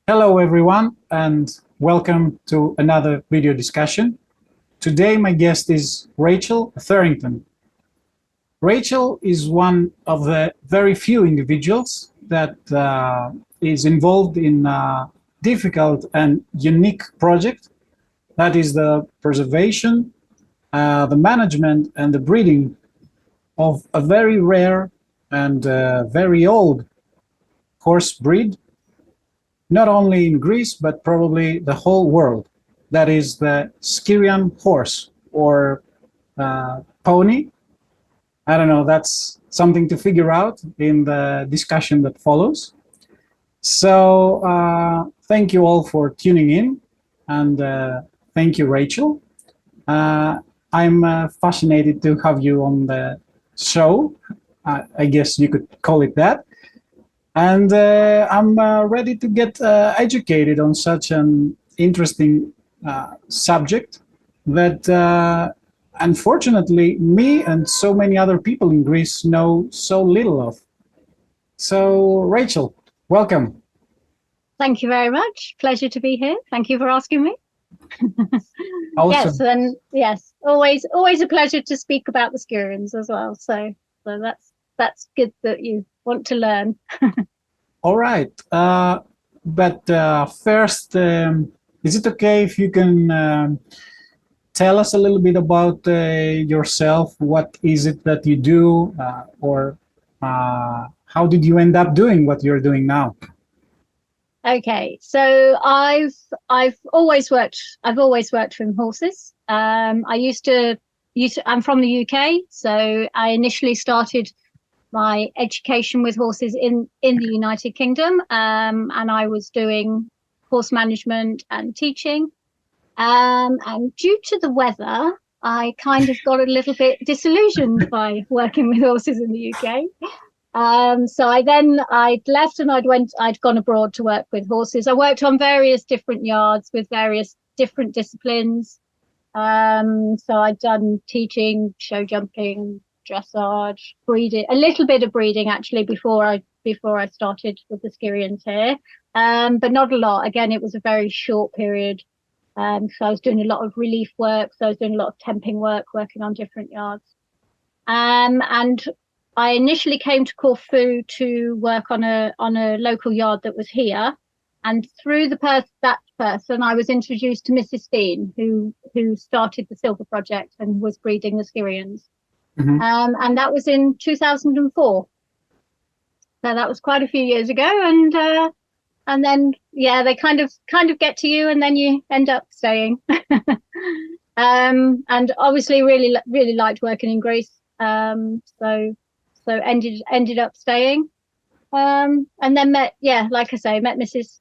Hello, everyone, and welcome to another video discussion. Today, my guest is Rachel Therington. Rachel is one of the very few individuals that is involved in a difficult and unique project. That is the preservation, the management, and the breeding of a very rare and very old horse breed, not only in Greece, but probably the whole world. That is the Styrian horse or pony. I don't know, that's something to figure out in the discussion that follows. So thank you all for tuning in, and thank you, Rachel. I'm fascinated to have you on the show. I guess you could call it that. And I'm ready to get educated on such an interesting subject that unfortunately me and so many other people in Greece know so little of. So Rachel, welcome. Thank you very much. Pleasure to be here. Thank you for asking me. Awesome. Yes, and yes, always a pleasure to speak about the Styrians as well. So that's good that you want to learn. All right. But first, is it okay if you can tell us a little bit about yourself? What is it that you do, or how did you end up doing what you're doing now? Okay, so I've always worked with horses. I'm from the UK, so I initially started my education with horses in the United Kingdom, and I was doing horse management and teaching. And due to the weather, I kind of got a little bit disillusioned by working with horses in the UK. So I'd left and I'd gone abroad to work with horses. I worked on various different yards with various different disciplines. So I'd done teaching, show jumping, dressage, breeding, a little bit of breeding actually before I started with the Styrians here, but not a lot. Again, it was a very short period. So I was doing a lot of relief work. So I was doing a lot of temping work, working on different yards. And I initially came to Corfu to work on a local yard that was here. And through that person, I was introduced to Mrs. Steen, who started the Silver Project and was breeding the Styrians. Mm-hmm. And that was in 2004. So that was quite a few years ago. And then, yeah, they kind of get to you and then you end up staying. And obviously really liked working in Greece. So ended up staying. And then met Mrs.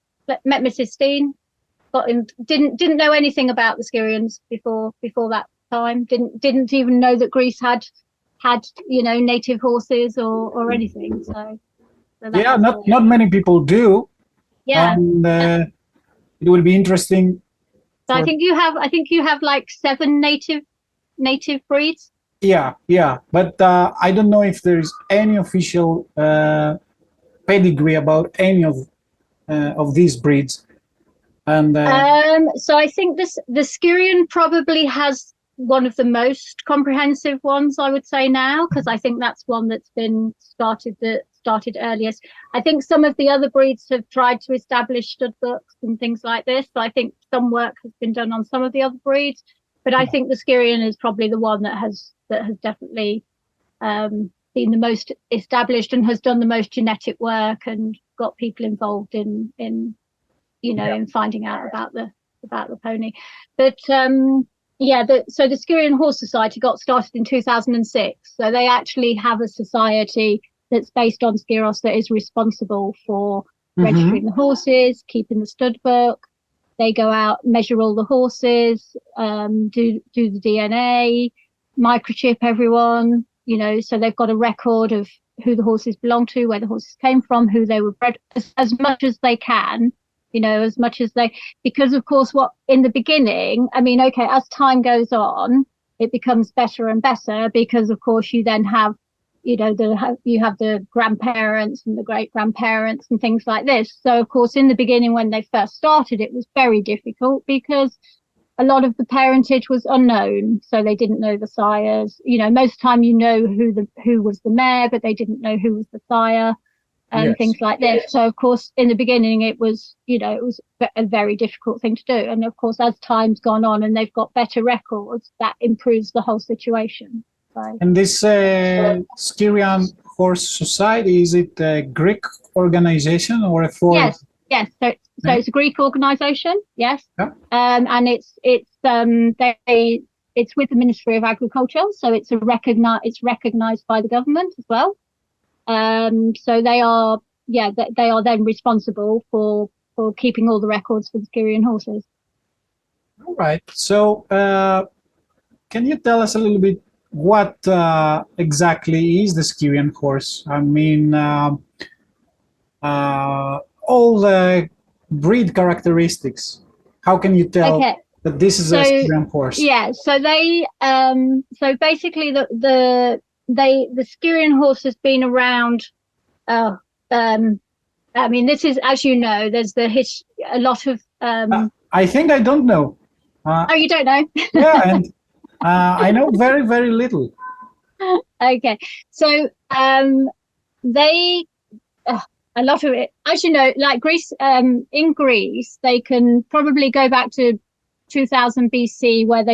Steen. Didn't know anything about the Styrians before that time. Didn't even know that Greece had native horses or anything. So yeah, not many people do. Yeah. And it will be interesting. So I think you have like 7 native breeds. Yeah, but I don't know if there's any official pedigree about any of these breeds. And so I think the Styrian probably has one of the most comprehensive ones, I would say now, because I think that's one that's been started earliest. I think some of the other breeds have tried to establish stud books and things like this. So I think some work has been done on some of the other breeds, but I think the Styrian is probably the one that has definitely been the most established and has done the most genetic work and got people involved in finding out about the pony. But so the Styrian Horse Society got started in 2006. So they actually have a society that's based on Styros that is responsible for registering the horses, keeping the stud book. They go out, measure all the horses, do the DNA, microchip everyone, so they've got a record of who the horses belong to, where the horses came from, who they were bred, as much as they can, because of course what in the beginning, as time goes on, it becomes better and better because of course you then have you have the grandparents and the great grandparents and things like this. So of course, in the beginning, when they first started, it was very difficult because a lot of the parentage was unknown. So they didn't know the sires. Most of the time who was the mare, but they didn't know who was the sire and Yes. things like this. So of course, in the beginning, it was a very difficult thing to do. And of course, as time's gone on and they've got better records, that improves the whole situation. So, And this Styrian Horse Society, is it a Greek organization or a foreign? Yes. So it's a Greek organization. Yes. Yeah. And it's with the Ministry of Agriculture. So it's recognized by the government as well. So they are then responsible for keeping all the records for the Styrian horses. All right. So can you tell us a little bit what exactly is the Styrian horse? I mean, all the breed characteristics. How can you tell that this is a Styrian horse? Yeah. So they so basically the Styrian horse has been around. I mean, this is, as you know, there's a lot of. I think I don't know. Oh, you don't know? Yeah, and I know very, very little. Okay, so a lot of it, as you know, like Greece, in Greece, they can probably go back to 2000 BC where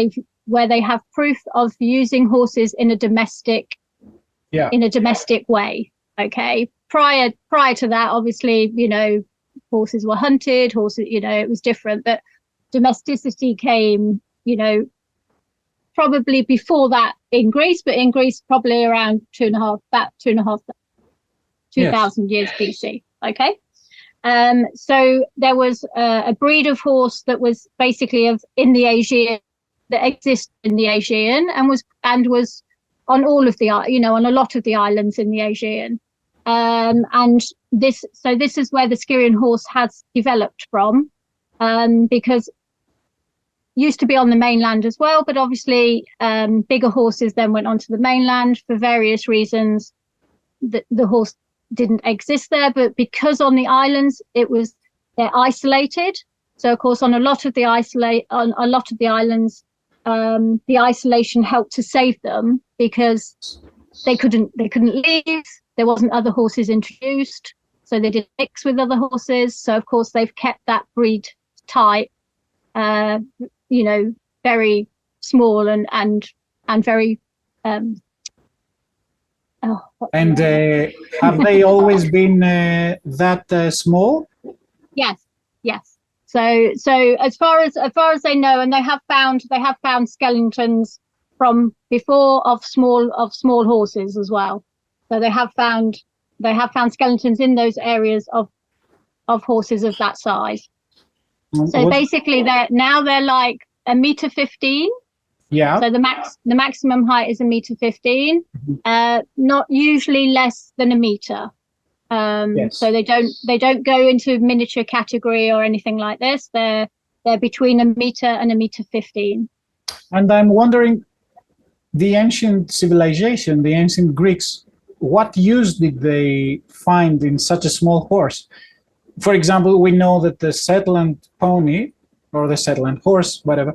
they have proof of using horses in a domestic way. Okay, prior to that, obviously, horses were hunted, it was different, but domesticity came, probably before that in Greece, but in Greece probably around 2,000 years BC. Okay, so there was a breed of horse that was basically in the Aegean, that existed in the Aegean and was on all of on a lot of the islands in the Aegean. And this is where the Styrian horse has developed from, because used to be on the mainland as well, but obviously bigger horses then went onto the mainland for various reasons. The horse didn't exist there, but because on the islands they're isolated. So of course on a lot of the islands, the isolation helped to save them because they couldn't leave. There wasn't other horses introduced, so they didn't mix with other horses. So of course they've kept that breed type, very small and very. Have they always been that small? Yes. So as far as they know, and they have found skeletons from before of small horses as well. So they have found skeletons in those areas of horses of that size. So basically they're like 1.15 meters. Yeah. So the maximum height is 1.15 meters, not usually less than a meter. Yes. So they don't go into miniature category or anything like this. They're between 1 meter and 1.15 meters. And I'm wondering, the ancient civilization, the ancient Greeks, what use did they find in such a small horse? For example, we know that the Shetland pony or the Shetland horse, whatever,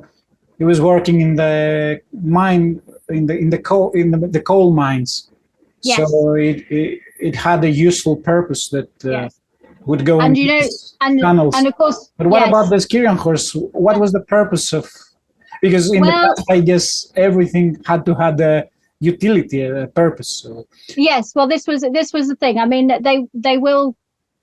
it was working in the mine, in the coal mines. Yes. So it had a useful purpose that would go into tunnels. And of course, but what about the Styrian horse? What was the purpose of? Because in the past, I guess everything had to have a utility, a purpose. So. Yes. Well, this was the thing. I mean,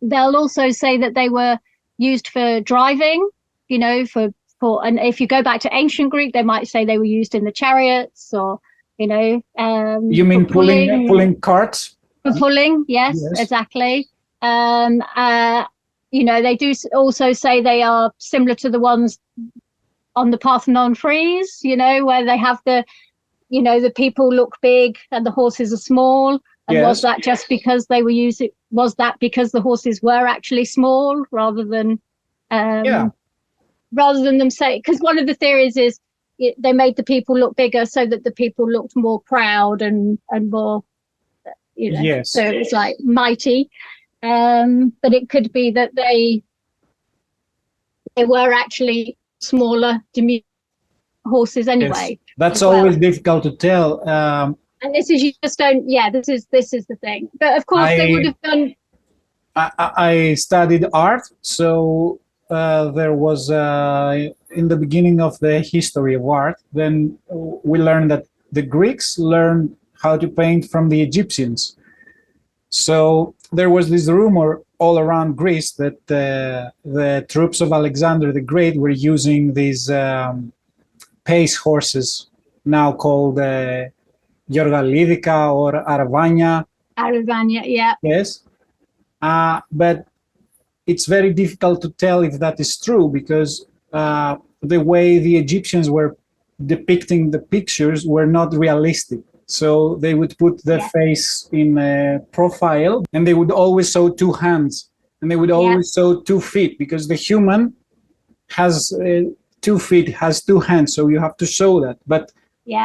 they'll also say that they were used for driving. And if you go back to ancient Greek, they might say they were used in the chariots, or you mean pulling carts? For pulling, yes, exactly. They do also say they are similar to the ones on the Parthenon frieze, where they have the people look big and the horses are small. And was that just because they were using? Was that because the horses were actually small rather than them say? Because one of the theories is they made the people look bigger so that the people looked more proud and more, you know, Yes. so it's like mighty. But it could be that they were actually smaller, demure horses anyway. Yes. That's as well. always difficult to tell. And this is, you just don't, yeah, this is the thing. But of course they would have done. I studied art, so there was in the beginning of the history of art. Then we learned that the Greeks learned how to paint from the Egyptians. So there was this rumor all around Greece that the troops of Alexander the Great were using these pace horses, now called Yorgalidica or Arvania. Aravania, yeah. Yes. But it's very difficult to tell if that is true, because the way the Egyptians were depicting the pictures were not realistic. So they would put the face in a profile, and they would always show two hands, and they would always show 2 feet, because the human has 2 feet, has 2 hands, so you have to show that. But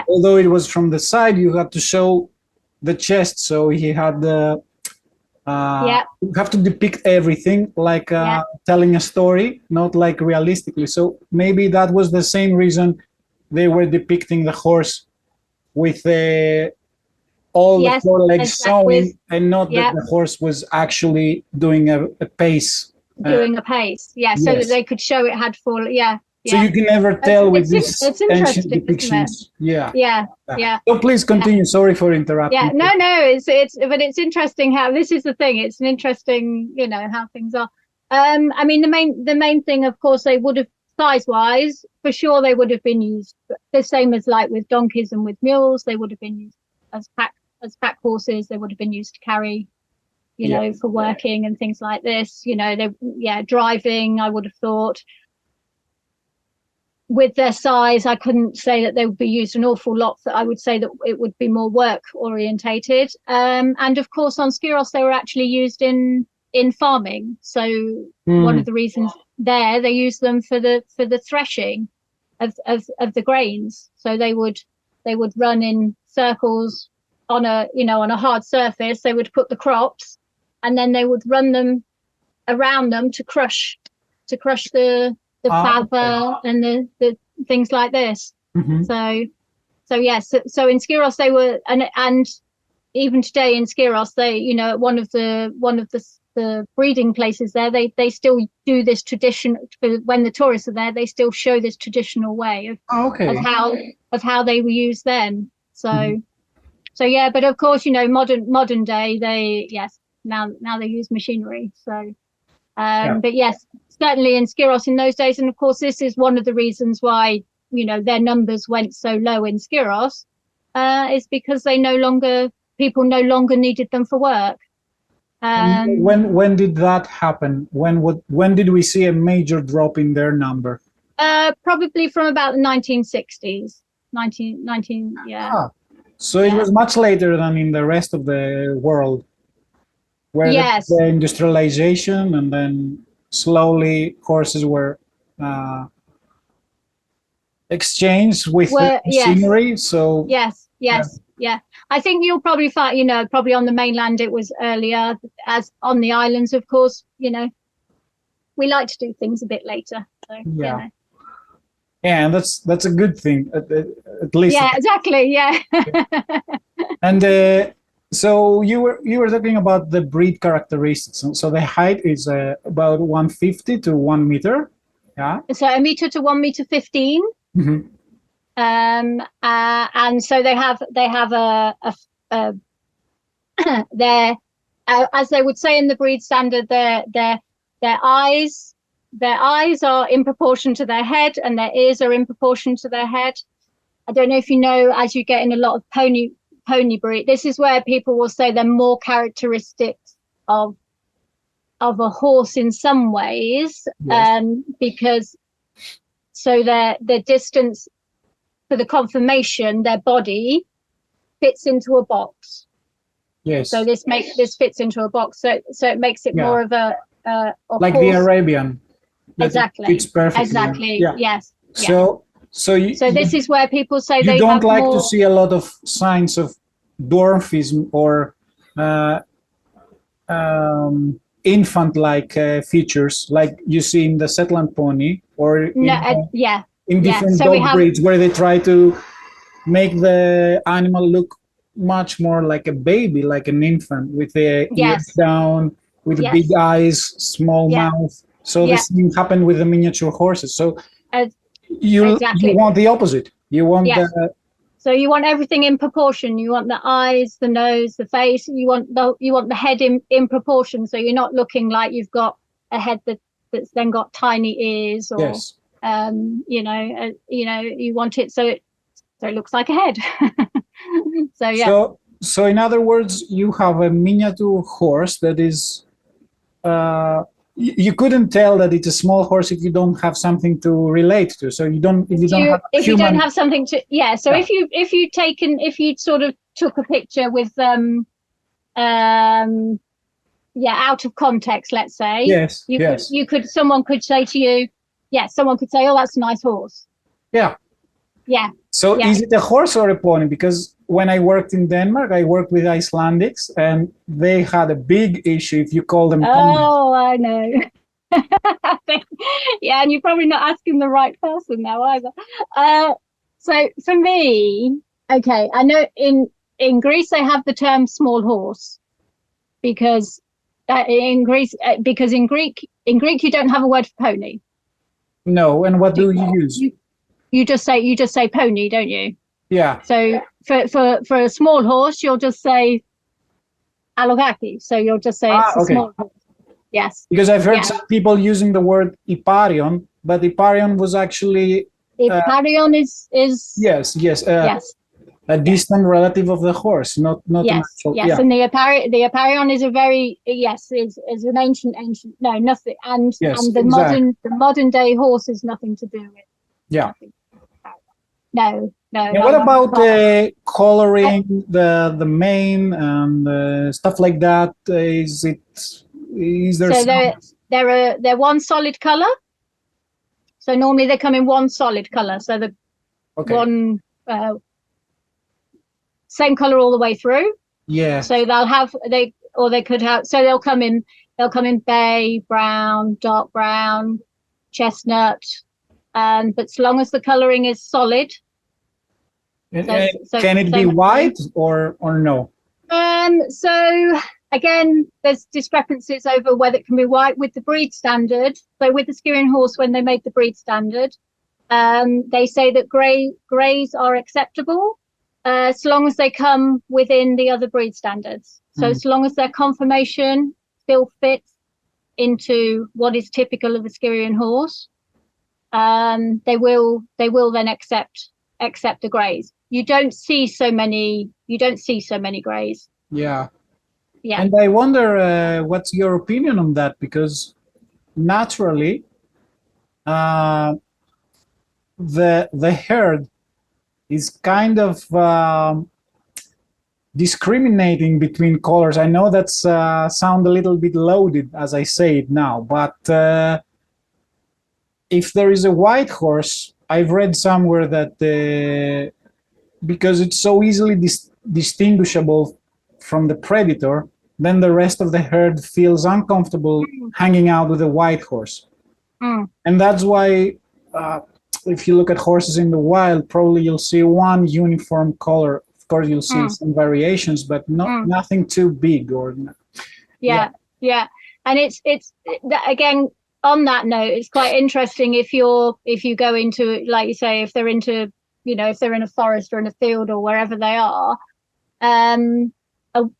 although it was from the side, you have to show the chest, so he had the you have to depict everything like telling a story, not like realistically. So maybe that was the same reason they were depicting the horse with all the 4 legs showing, and not that the horse was actually doing a pace. Doing a pace, so that they could show it had 4, So you can never tell with these it's ancient interesting, depictions. Yeah. So please continue. Sorry for interrupting. Yeah, no, but it's interesting how, this is the thing. It's an interesting, you know, how things are. I mean, the main thing, of course, they would have, size-wise, for sure, they would have been used the same as like with donkeys and with mules. They would have been used as pack horses. They would have been used to carry, you know, for working and things like this. You know, driving, I would have thought. With their size, I couldn't say that they would be used an awful lot. I would say that it would be more work orientated. And of course, on Skyros, they were actually used in farming. So one of the reasons they use them for the threshing of the grains. So they would run in circles on a hard surface. They would put the crops, and then they would run them around them to crush the fava and the things like this. So yes, so in Skyros they were, and even today in Skyros, they, you know, one of the breeding places there, they still do this tradition. When the tourists are there, they still show this traditional way of how they were used then. So yeah, but of course, you know, modern day, now they use machinery. So but yes, certainly in Skyros in those days. And of course, this is one of the reasons why, you know, their numbers went so low in Skyros, is because people no longer needed them for work. When did that happen? When did we see a major drop in their number? Probably from about the 1960s. So it was much later than in the rest of the world, where the industrialization, and then slowly horses were exchanged with machinery. So I think you'll probably find, you know, probably on the mainland it was earlier, as on the islands, of course, you know, we like to do things a bit later. So, you know. And that's a good thing, at least. Yeah, exactly. Yeah. And so you were talking about the breed characteristics. So the height is about 150 to 1 meter. Yeah. So 1 meter to 1.15 meters. And so they have their as they would say in the breed standard, their eyes are in proportion to their head, and their ears are in proportion to their head. I don't know if you know, as you get in a lot of pony breed, this is where people will say they're more characteristics of a horse in some ways, because so the distance for the conformation, their body fits into a box. Yes. So this fits into a box. So it makes it more of a like horse. the Arabian. Exactly. It's perfect. Exactly. Yeah. Yes. So this is where people say you they don't have like more... to see a lot of signs of dwarfism or uh, infant-like features, like you see in the Shetland pony or No, in yeah. different So we dog have, breeds, where they try to make the animal look much more like a baby, like an infant, with the ears yes, down, with the big yes, eyes, small yeah, mouth. So the yeah, same happened with the miniature horses. So uh, you exactly. want the opposite. You want Yes. the So you want everything in proportion. You want the eyes, the nose, the face. You want the head in proportion. So you're not looking like you've got a head that's then got tiny ears, or yes. you want it so it looks like a head. So yeah. So in other words, you have a miniature horse that is. You couldn't tell that it's a small horse if you don't have something to relate to. So if you don't have a If you human. don't have something to, yeah. So Yeah. if you sort of took a picture with out of context, let's say, Yes. Yes. someone could say to you, someone could say, oh, that's a nice horse. Yeah. Yeah. So Yeah. is it a horse or a pony? Because when I worked in Denmark, I worked with Icelandics, and they had a big issue if you call them ponies. Oh, I know. Yeah, and you're probably not asking the right person now either. So for me, okay, I know in Greece they have the term small horse because in Greece because in Greek you don't have a word for pony. No, and what do you use? You just say pony, don't you? Yeah. So for a small horse, you'll just say alogaki. So you'll just say it's a small horse. Yes. Because I've heard some people using the word Iparion, but Iparion was actually Iparion is yes. yes. A distant relative of the horse, not Yes, an actual, yes, and the Iparion is a very is an ancient no nothing, and the modern day horse is nothing to do with. Yeah. No. And what about coloring the mane and stuff like that? Is there? So they're one solid color. So normally they come in one solid color. So the one same color all the way through. Yeah. So they could have. So they'll come in bay, brown, dark brown, chestnut, but as long as the coloring is solid. Can it be white or no? So again, there's discrepancies over whether it can be white with the breed standard. So with the Styrian horse, when they made the breed standard, they say that greys are acceptable so long as they come within the other breed standards. So so long as their conformation still fits into what is typical of a Styrian horse, they will then accept the greys. You don't see so many greys. Yeah. Yeah. And I wonder what's your opinion on that, because naturally the herd is kind of discriminating between colors. I know that's sound a little bit loaded as I say it now, but if there is a white horse, I've read somewhere that because it's so easily distinguishable from the predator, then the rest of the herd feels uncomfortable hanging out with a white horse. And that's why if you look at horses in the wild, probably you'll see one uniform color. Of course, you'll see some variations, but nothing too big. Or yeah. And it's again, on that note, it's quite interesting if you go into, like you say, if they're into, if they're in a forest or in a field or wherever they are,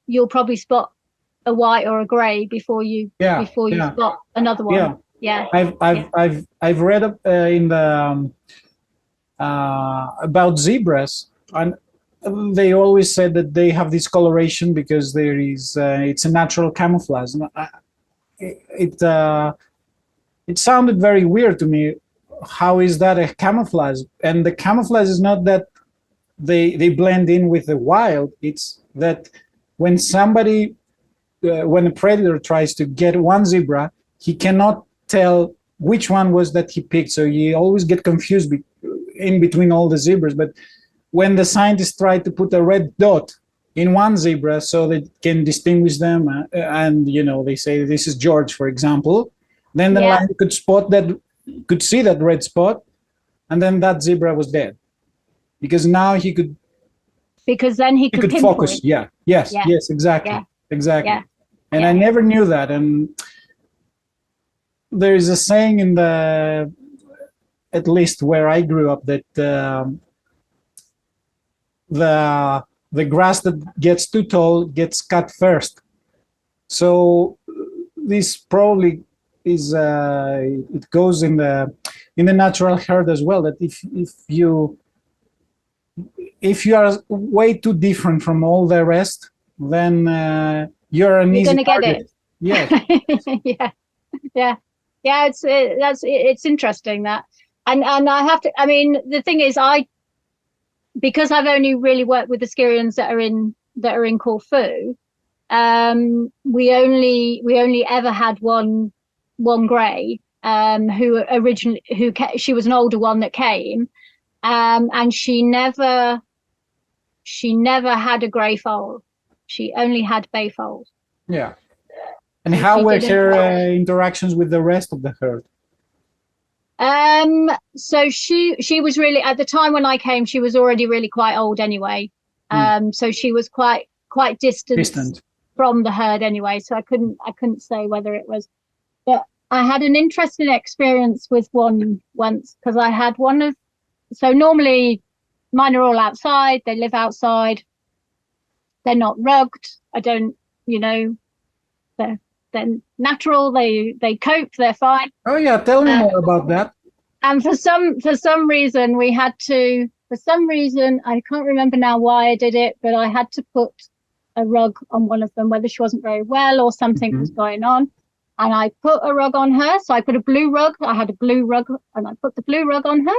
you'll probably spot a white or a grey before you spot another one. Yeah. I've read in the about zebras, and they always said that they have this coloration because there is it's a natural camouflage. It sounded very weird to me. How is that a camouflage? And the camouflage is not that they blend in with the wild. It's that when when a predator tries to get one zebra, he cannot tell which one was that he picked. So you always get confused in between all the zebras. But when the scientists try to put a red dot in one zebra so they can distinguish them, and they say this is George, for example. Then the Yeah. lion could see that red spot, and then that zebra was dead, because now he could Because then he could focus. pinpoint. Yeah, yes, Yeah. yes, exactly, Yeah. exactly. Yeah. And Yeah. I never knew that. And there is a saying in at least where I grew up, that the grass that gets too tall gets cut first. So this probably is it goes in the natural herd as well, that if you are way too different from all the rest, then you're an You're easy gonna get target. it. Yes. Yeah. It's interesting that, and I have to. I mean, the thing is, because I've only really worked with the Skirians that are in Corfu. We only ever had one grey, she was an older one that came, and she never had a grey foal. She only had bay foals. Yeah. And So how she were didn't her have- interactions with the rest of the herd? So she was really, at the time when I came, she was already really quite old anyway. So she was quite distant from the herd anyway. So I couldn't say whether it was, but I had an interesting experience with one once, because I had so normally mine are all outside, they live outside, they're not rugged. I don't, they're natural, they cope, they're fine. Oh yeah, tell me more about that. And for some reason I can't remember now why I did it, but I had to put a rug on one of them, whether she wasn't very well or something was going on. And I put a rug on her. So I put a blue rug. I had a blue rug, and I put the blue rug on her.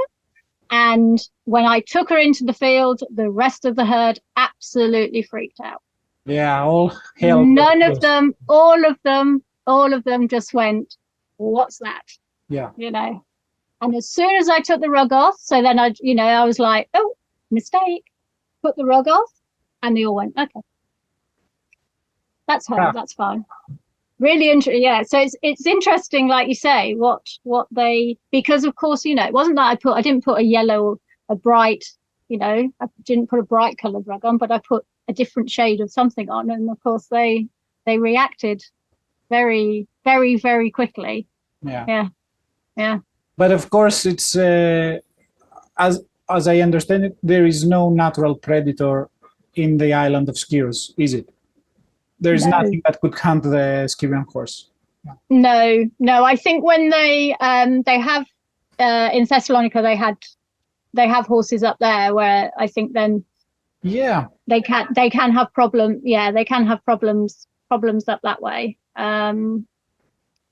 And when I took her into the field, the rest of the herd absolutely freaked out. Yeah, all hell. None of them, all of them just went, "What's that?" Yeah. And as soon as I took the rug off, so then I was like, "Oh, mistake." Put the rug off, and they all went, "Okay, that's her. Yeah. That's fine." Really interesting. Yeah. So it's interesting, like you say, what they, because of course, it wasn't that I didn't put a bright, I didn't put a bright coloured rug on, but I put a different shade of something on, and of course they reacted very, very, very quickly. Yeah. But of course, it's as I understand it, there is no natural predator in the island of Skyros, is it? There is nothing that could hunt the Skyrian horse. No. I think when they have in Thessalonica, they have horses up there where I think then they can have they can have problems up that way,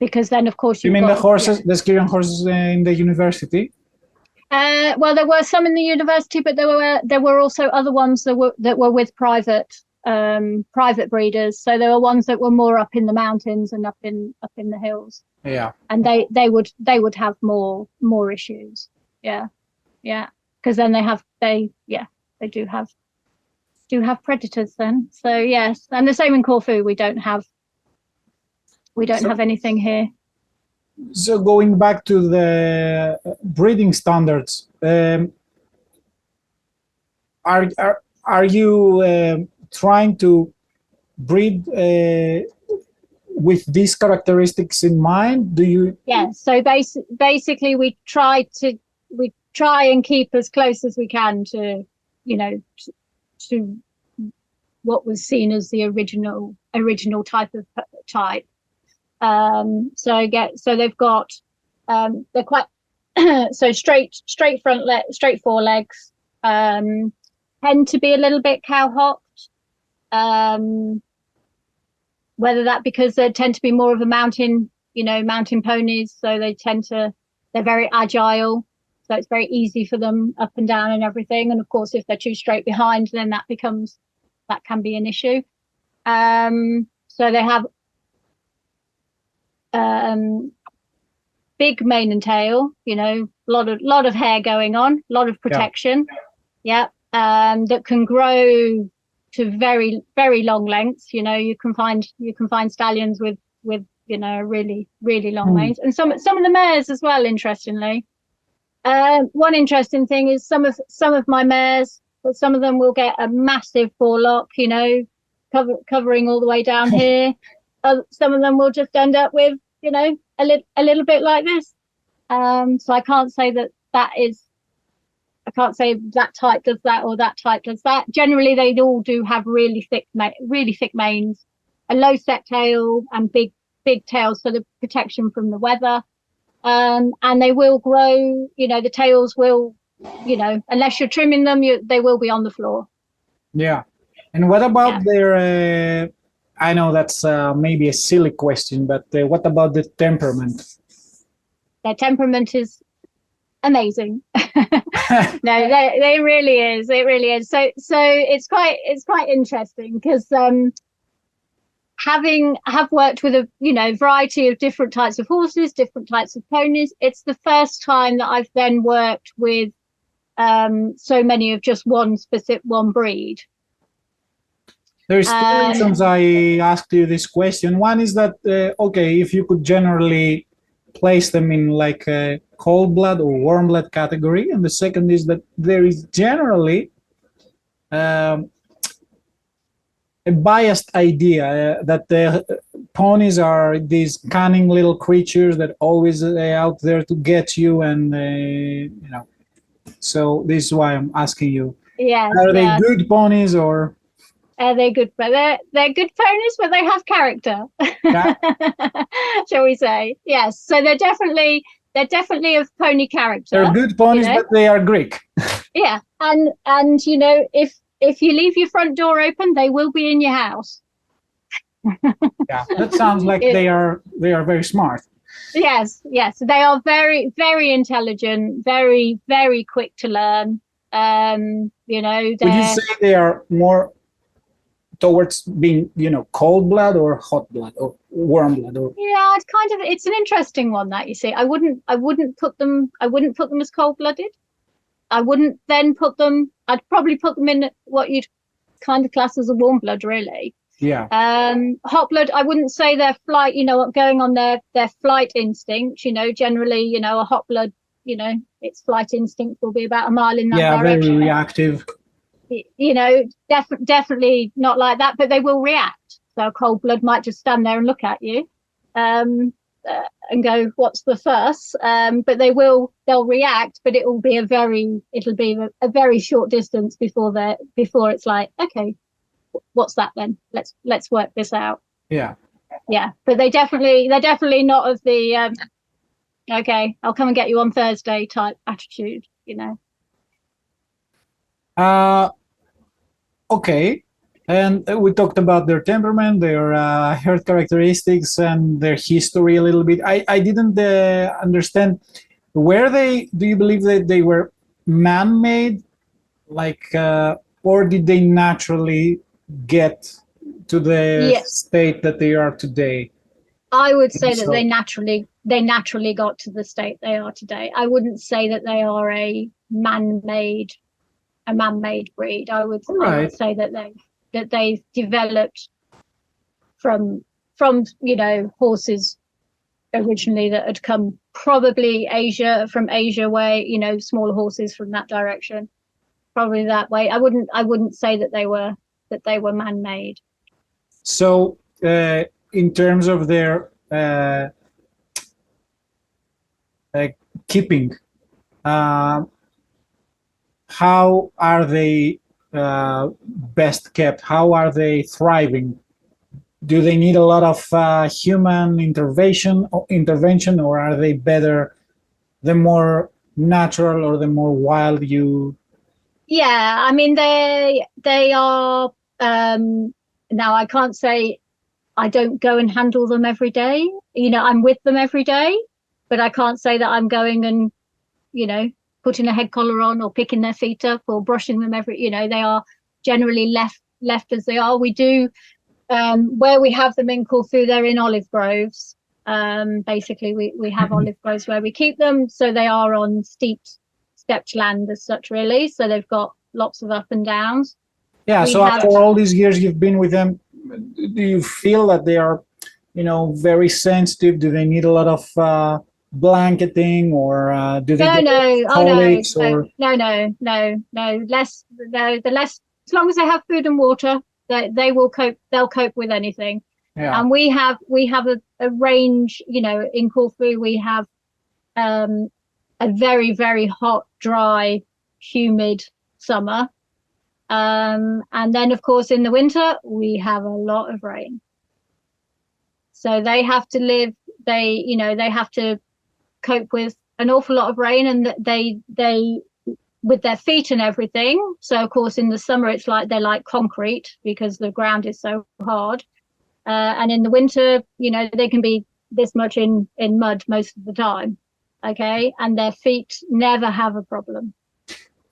because then of course you mean the horses, the Skyrian horses in the university? Well, there were some in the university, but there were also other ones that were with private breeders. So there were ones that were more up in the mountains and up in the hills. Yeah. And they would have more issues. Yeah. Because then they do have predators then. So yes, and the same in Corfu. We don't have anything here. So going back to the breeding standards, are you trying to breed with these characteristics in mind? Do you? Yeah. So basically, we try and keep as close as we can to, to what was seen as the original type. So they've got they're quite so straight straight forelegs, tend to be a little bit cow hopped, whether that because they tend to be more of a mountain ponies, so they're very agile, so it's very easy for them up and down and everything. And of course, if they're too straight behind, then that can be an issue. So they have big mane and tail, lot of hair going on, lot of protection. That can grow to very, very long lengths. You know, you can find stallions with really, really long manes, and some of the mares as well. Interestingly, one interesting thing is some of my mares, but some of them will get a massive forelock, you know, covering all the way down here. Some of them will just end up with, you know, a little bit like this. So I can't say I can't say that type does that or that type does that. Generally, they all do have really thick manes, a low set tail, and big tails for the protection from the weather. And they will grow. You know, the tails will, you know, unless you're trimming them, they will be on the floor. Yeah. And what about their? I know that's maybe a silly question, but what about the temperament? Their temperament is amazing. No, they really is. It really is. So it's quite interesting because have worked with a, you know, variety of different types of horses, different types of ponies. It's the first time that I've then worked with so many of just one breed. There's two reasons I asked you this question. One is that okay, if you could generally place them in like a cold blood or warm blood category, and the second is that there is generally a biased idea that the ponies are these cunning little creatures that always out there to get you, and you know. So this is why I'm asking you. Yes. Are they good ponies or? They're good, but they're good ponies, but they have character. Yeah. Shall we say? Yes. So they're definitely of pony character. They're good ponies, you know? but they are Greek. Yeah, and you know, if you leave your front door open, they will be in your house. Yeah, that sounds like they are very smart. Yes, they are very, very intelligent, very, very quick to learn. You know, would you say they are more towards being, you know, cold blood or hot blood or warm blood? Or yeah, it's an interesting one that, you see. I wouldn't put them as cold blooded. I wouldn't then I'd probably put them in what you'd kind of class as a warm blood, really. Yeah. Hot blood, I wouldn't say their flight, you know, going on their flight instinct, you know, generally, you know, a hot blood, you know, its flight instinct will be about a mile in that direction. Yeah, very reactive. You know, definitely not like that, but they will react. So a cold blood might just stand there and look at you and go, what's the fuss? But they'll react, but it'll be a very short distance before it's like, okay, what's that then? Let's work this out. Yeah. Yeah, but they're definitely not of the okay, I'll come and get you on Thursday type attitude, you know. Okay, and we talked about their temperament, their health characteristics, and their history a little bit. I didn't understand. Do you believe that they were man-made, like, or did they naturally get to the state that they are today? I would say that they naturally got to the state they are today. I wouldn't say that they are a man-made breed. I would say that they've developed from you know, horses originally that had come probably from Asia way, you know, smaller horses from that direction, probably that way. I wouldn't say that they were man-made. So in terms of their keeping, how are they best kept? How are they thriving? Do they need a lot of human intervention, or are they better the more natural or the more wild you? Yeah, I mean, they are. Now, I can't say I don't go and handle them every day. You know, I'm with them every day, but I can't say that I'm going and, you know, putting a head collar on or picking their feet up or brushing them you know, they are generally left as they are. We do, where we have them in Corfu, they're in olive groves. Basically, we have olive groves where we keep them. So they are on stepped land as such, really. So they've got lots of up and downs. Yeah. We So have- after all these years you've been with them, do you feel that they are, very sensitive? Do they need a lot of blanketing, or do they No, get no, oh no, colics, no, or no. The less, as long as they have food and water, they will cope. They'll cope with anything. yeah, And we have a range. In Corfu we have a very, very hot, dry, humid summer. And then of course in the winter we have a lot of rain. So they have to live. They have to cope with an awful lot of rain, and they with their feet and everything. So of course in the summer it's like they're like concrete because the ground is so hard, and in the winter they can be this much in mud most of the time. Okay, and their feet never have a problem.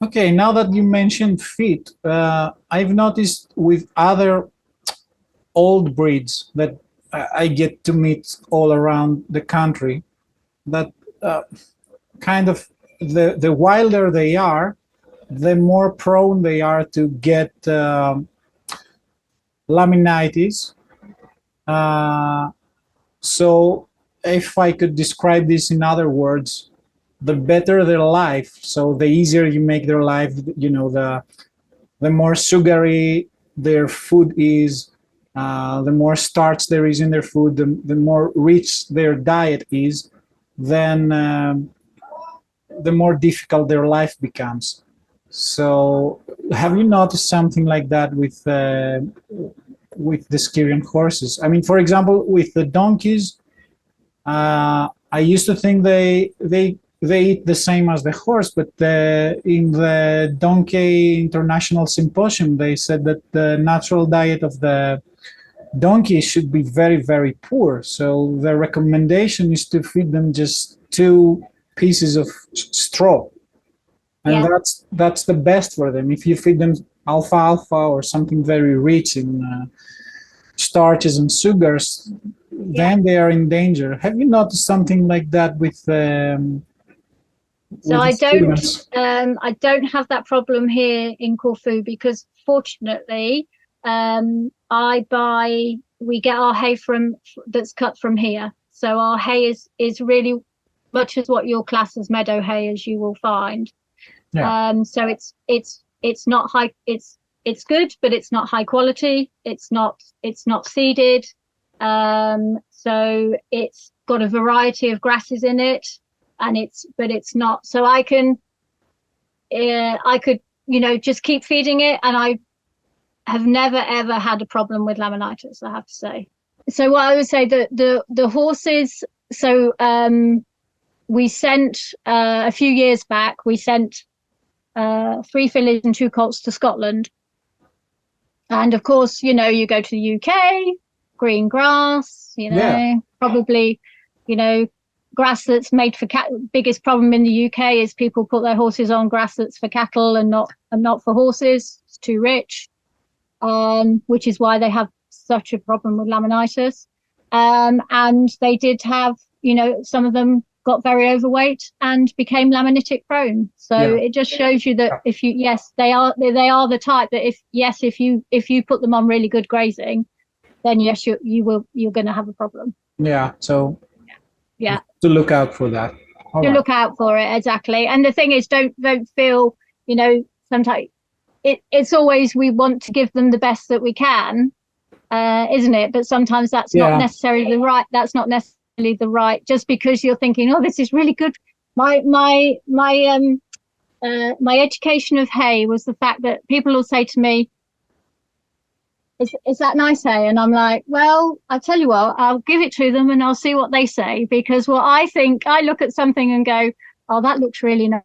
okay. Now that you mentioned feet, I've noticed with other old breeds that I get to meet all around the country, that kind of the wilder they are, the more prone they are to get laminitis. So if I could describe this in other words, the better their life, so the easier you make their life, the more sugary their food is, the more starch there is in their food, the more rich their diet is, then the more difficult their life becomes. So have you noticed something like that with the Styrian horses? I mean, for example, with the donkeys, I used to think they eat the same as the horse, but in the Donkey International Symposium, they said that the natural diet of the donkey should be very, very poor. So the recommendation is to feed them just 2 pieces of straw, and Yeah. that's the best for them. If you feed them alfalfa or something very rich in starches and sugars, then they are in danger. Have you noticed something like that with So with students? I don't have that problem here in Corfu because fortunately, we get our hay that's cut from here. So our hay is really much as what your class as meadow hay, as you will find. Yeah. So it's not high. It's good, but it's not high quality. It's not seeded. So it's got a variety of grasses in it, but it's not. So I could just keep feeding it, and I have never ever had a problem with laminitis, I have to say. So what I would say, the horses. So we sent a few years back. We sent 3 fillies and 2 colts to Scotland, and of course, you go to the UK, green grass. Yeah. Probably, grass that's made for cattle. Biggest problem in the UK is people put their horses on grass that's for cattle and not for horses. It's too rich, which is why they have such a problem with laminitis. And they did have, some of them got very overweight and became laminitic prone. So Yeah. it just shows you that they are the type that if you put them on really good grazing, then yes, you're going to have a problem. Yeah. So Yeah. to look out for that. All To right. look out for it, exactly. And the thing is, don't feel, sometimes it's always, we want to give them the best that we can, isn't it? But sometimes that's Yeah. not necessarily the right. That's not necessarily the right. Just because you're thinking, oh, this is really good. My education of hay was the fact that people will say to me, is that nice hay? And I'm like, well, I tell you what, I'll give it to them and I'll see what they say, because what I think, I look at something and go, oh, that looks really nice.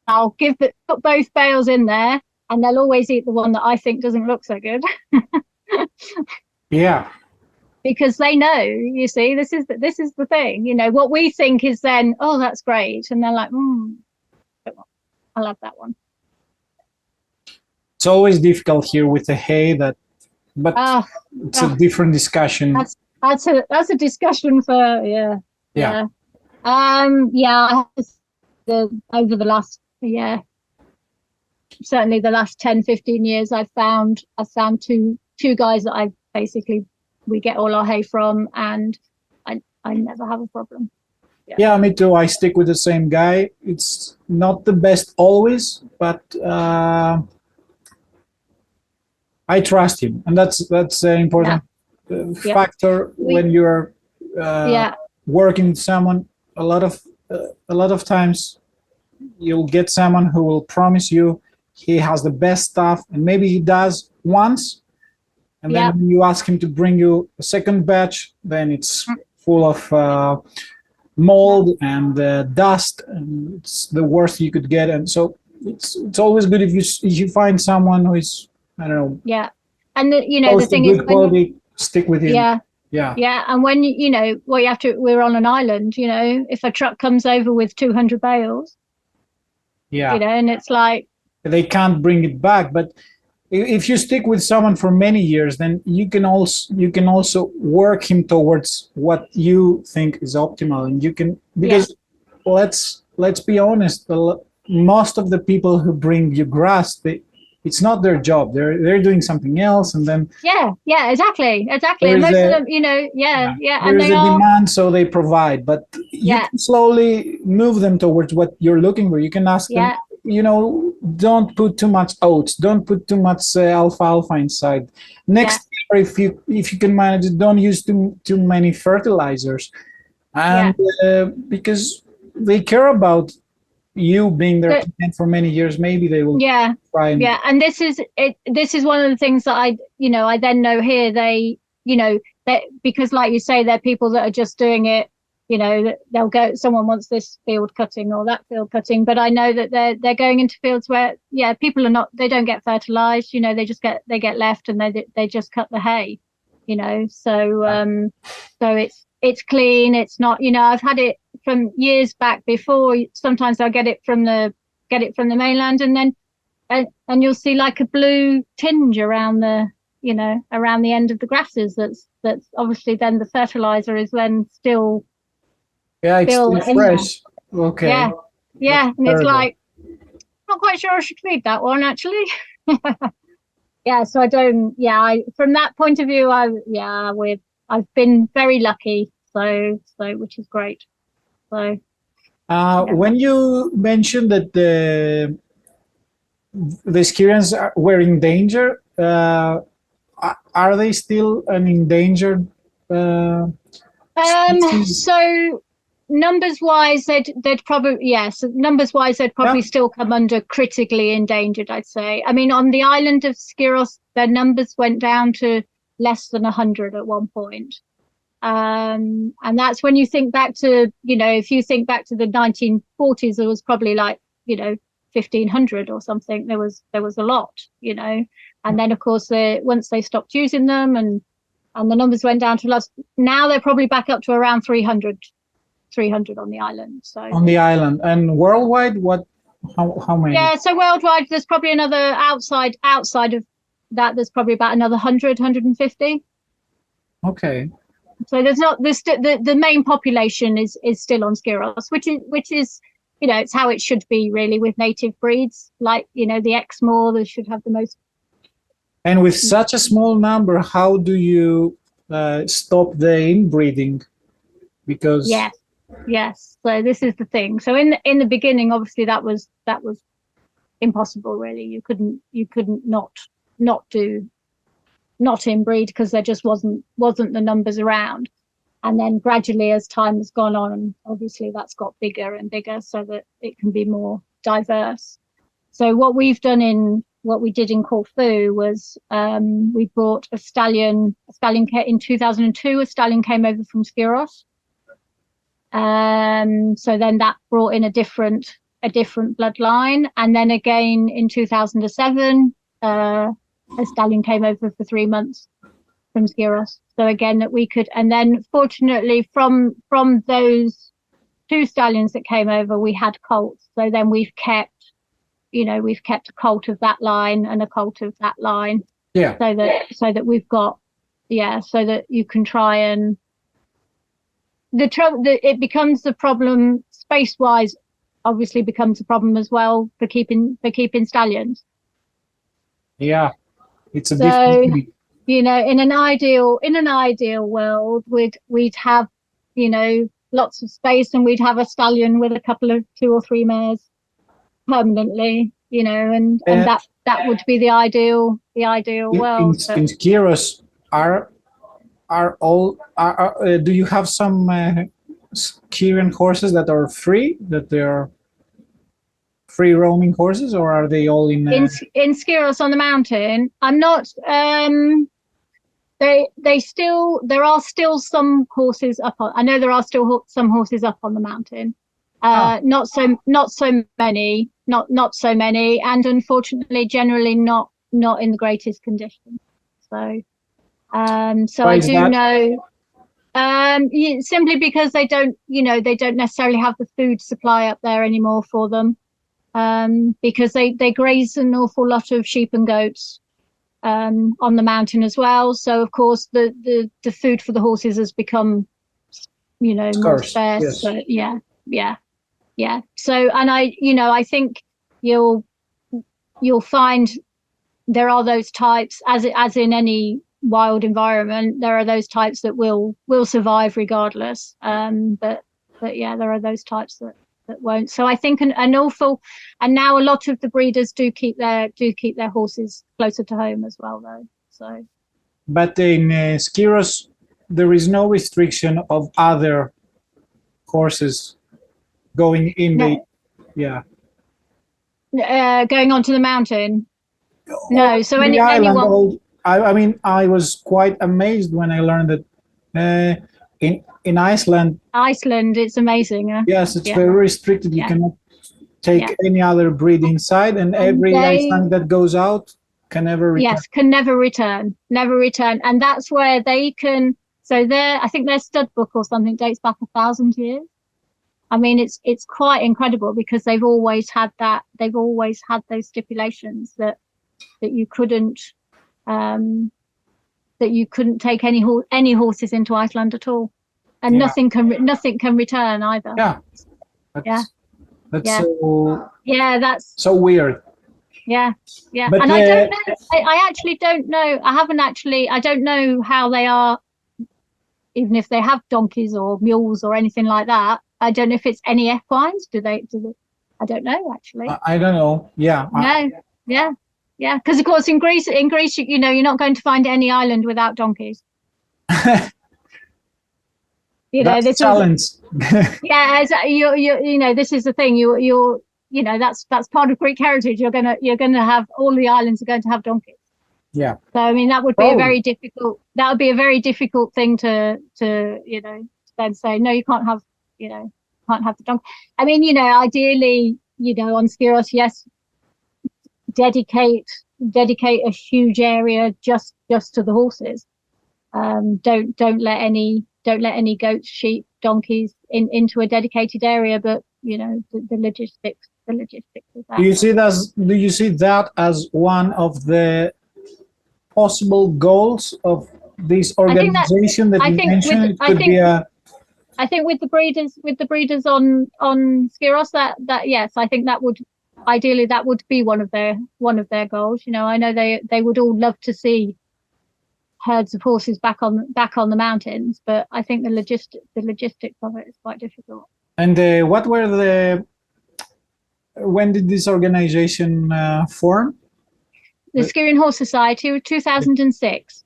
I'll put both bales in there, and they'll always eat the one that I think doesn't look so good. Yeah. Because they know, you see, this is the thing. What we think is then, oh, that's great, and they're like, I love that one. It's always difficult here with the hay, but it's a different discussion. That's a discussion for Yeah. I have to, over the last certainly the last 10, 15 years, I've found two guys that I basically, we get all our hay from, and I never have a problem. Yeah, me too. I stick with the same guy. It's not the best always, but I trust him, and that's an important factor when you're working with someone. A lot of times, you'll get someone who will promise you he has the best stuff, and maybe he does once, and then when you ask him to bring you a second batch, then it's full of mold and dust, and it's the worst you could get. And so it's always good if you find someone who is, I don't know. Yeah, and the thing is, quality, stick with him. Yeah, and when well, you have to. We're on an island. If a truck comes over with 200 bales, and it's like they can't bring it back. But if you stick with someone for many years, then you can also work him towards what you think is optimal, and you can, because let's be honest, most of the people who bring you grass, it's not their job. They're doing something else, and then exactly. And most of them, and there's a demand, so they provide. But you can slowly move them towards what you're looking for. You can ask them, don't put too much oats, don't put too much alfalfa inside. Next year, if you can manage it, don't use too many fertilizers, and because they care about you being their client for many years, maybe they will try and and this is one of the things that I then know here, that because, like you say, they're people that are just doing it, they'll go, someone wants this field cutting or that field cutting, but I know that they're going into fields where people are not, they don't get fertilized, they get left and they just cut the hay, so it's clean. It's not, I've had it from years back before. Sometimes I'll get it from the mainland, and then and you'll see like a blue tinge around the end of the grasses. That's obviously then the fertilizer is then still it's still fresh. Okay. Yeah, and it's like, not quite sure I should feed that one actually. So I don't. From that point of view, I've been very lucky. So which is great. So when you mentioned that the Skierians were in danger, are they still an endangered species? So numbers wise, they'd probably still come under critically endangered, I'd say. I mean, on the island of Skyros, their numbers went down to less than 100 at one point. And that's when you think back to, if you think back to the 1940s, there was probably like, 1,500 or something. There was a lot, and then of course once they stopped using them and the numbers went down to less. Now they're probably back up to around 300 on the island. So on the island, and worldwide, how many? So worldwide, there's probably another outside of that. There's probably about another 100, 150. Okay. So there's not the main population is still on Skyros, which is it's how it should be really with native breeds, like the Exmoor, they should have the most. And with such a small number, how do you stop the inbreeding? Because yes. So this is the thing. So in the beginning, obviously that was impossible. Really, you couldn't not inbreed because there just wasn't the numbers around. And then gradually, as time has gone on, obviously that's got bigger and bigger so that it can be more diverse. So what we did in Corfu was we brought a stallion in 2002. A stallion came over from Skyros. So then that brought in a different bloodline, and then again in 2007, a stallion came over for 3 months from Skyros. So again, that we could, and then fortunately from those 2 stallions that came over, we had colts. So then we've kept a colt of that line and a colt of that line. Yeah. So that we've got, so that you can try and it becomes the problem space-wise obviously becomes a problem as well for keeping stallions. Yeah, it's a So, different breed. you know, in an ideal world, we'd have, you know, lots of space, and we'd have a stallion with a couple of 2 or 3 mares permanently, you know, and that would be the ideal world. In Skiros, do you have some Skiran horses that are free, that they are free roaming horses, or are they all in Skiros on the mountain? I'm not. There are still some horses up on. I know there are still some horses up on the mountain. Not so many, and unfortunately, generally not in the greatest condition. So I do know. Simply because they don't necessarily have the food supply up there anymore for them, because they graze an awful lot of sheep and goats on the mountain as well. So of course the food for the horses has become, you know, more scarce. Yes. So, yeah. So, and I think you'll find there are those types, as in any wild environment, there are those types that will survive regardless. But yeah, there are those types that won't. So I think and now a lot of the breeders do keep their horses closer to home as well, though. So, but in Skiros, there is no restriction of other horses going in going onto the mountain. No, so anyone. I mean, I was quite amazed when I learned that in Iceland. Iceland, it's amazing. Yes, it's very restricted. You cannot take any other breed inside, and every Iceland that goes out can never return. Yes, can never return, and that's where they can. So I think their stud book or something dates back 1,000 years. I mean, it's quite incredible, because they've always had that. They've always had those stipulations that you couldn't. That you couldn't take any horses into Iceland at all, and nothing can return either. That's so weird. Yeah. But and I don't know. I actually don't know. I don't know how they are, even if they have donkeys or mules or anything like that. I don't know if it's any equines. Do they? I don't know, actually. I don't know. Yeah. No. Yeah, because of course in Greece, you know, you're not going to find any island without donkeys. You know, that's a challenge. You know, this is the thing. You know, that's part of Greek heritage. You're gonna have all the islands are going to have donkeys. Yeah. So I mean, that would be a very difficult. That would be a very difficult thing to you know, then say no, you can't have the donkey. I mean, you know, ideally, you know, on Skiros, yes. Dedicate a huge area just to the horses. Don't let any goats, sheep, donkeys into a dedicated area. But you know, the logistics is that. Do you see that as one of the possible goals of this organization that you mentioned? I think with the breeders on Skiros, that yes, I think that would. Ideally, that would be one of their goals. You know, I know they would all love to see herds of horses back on the mountains, but I think the logistics of it is quite difficult. And when did this organization form? The Skiran Horse Society, 2006.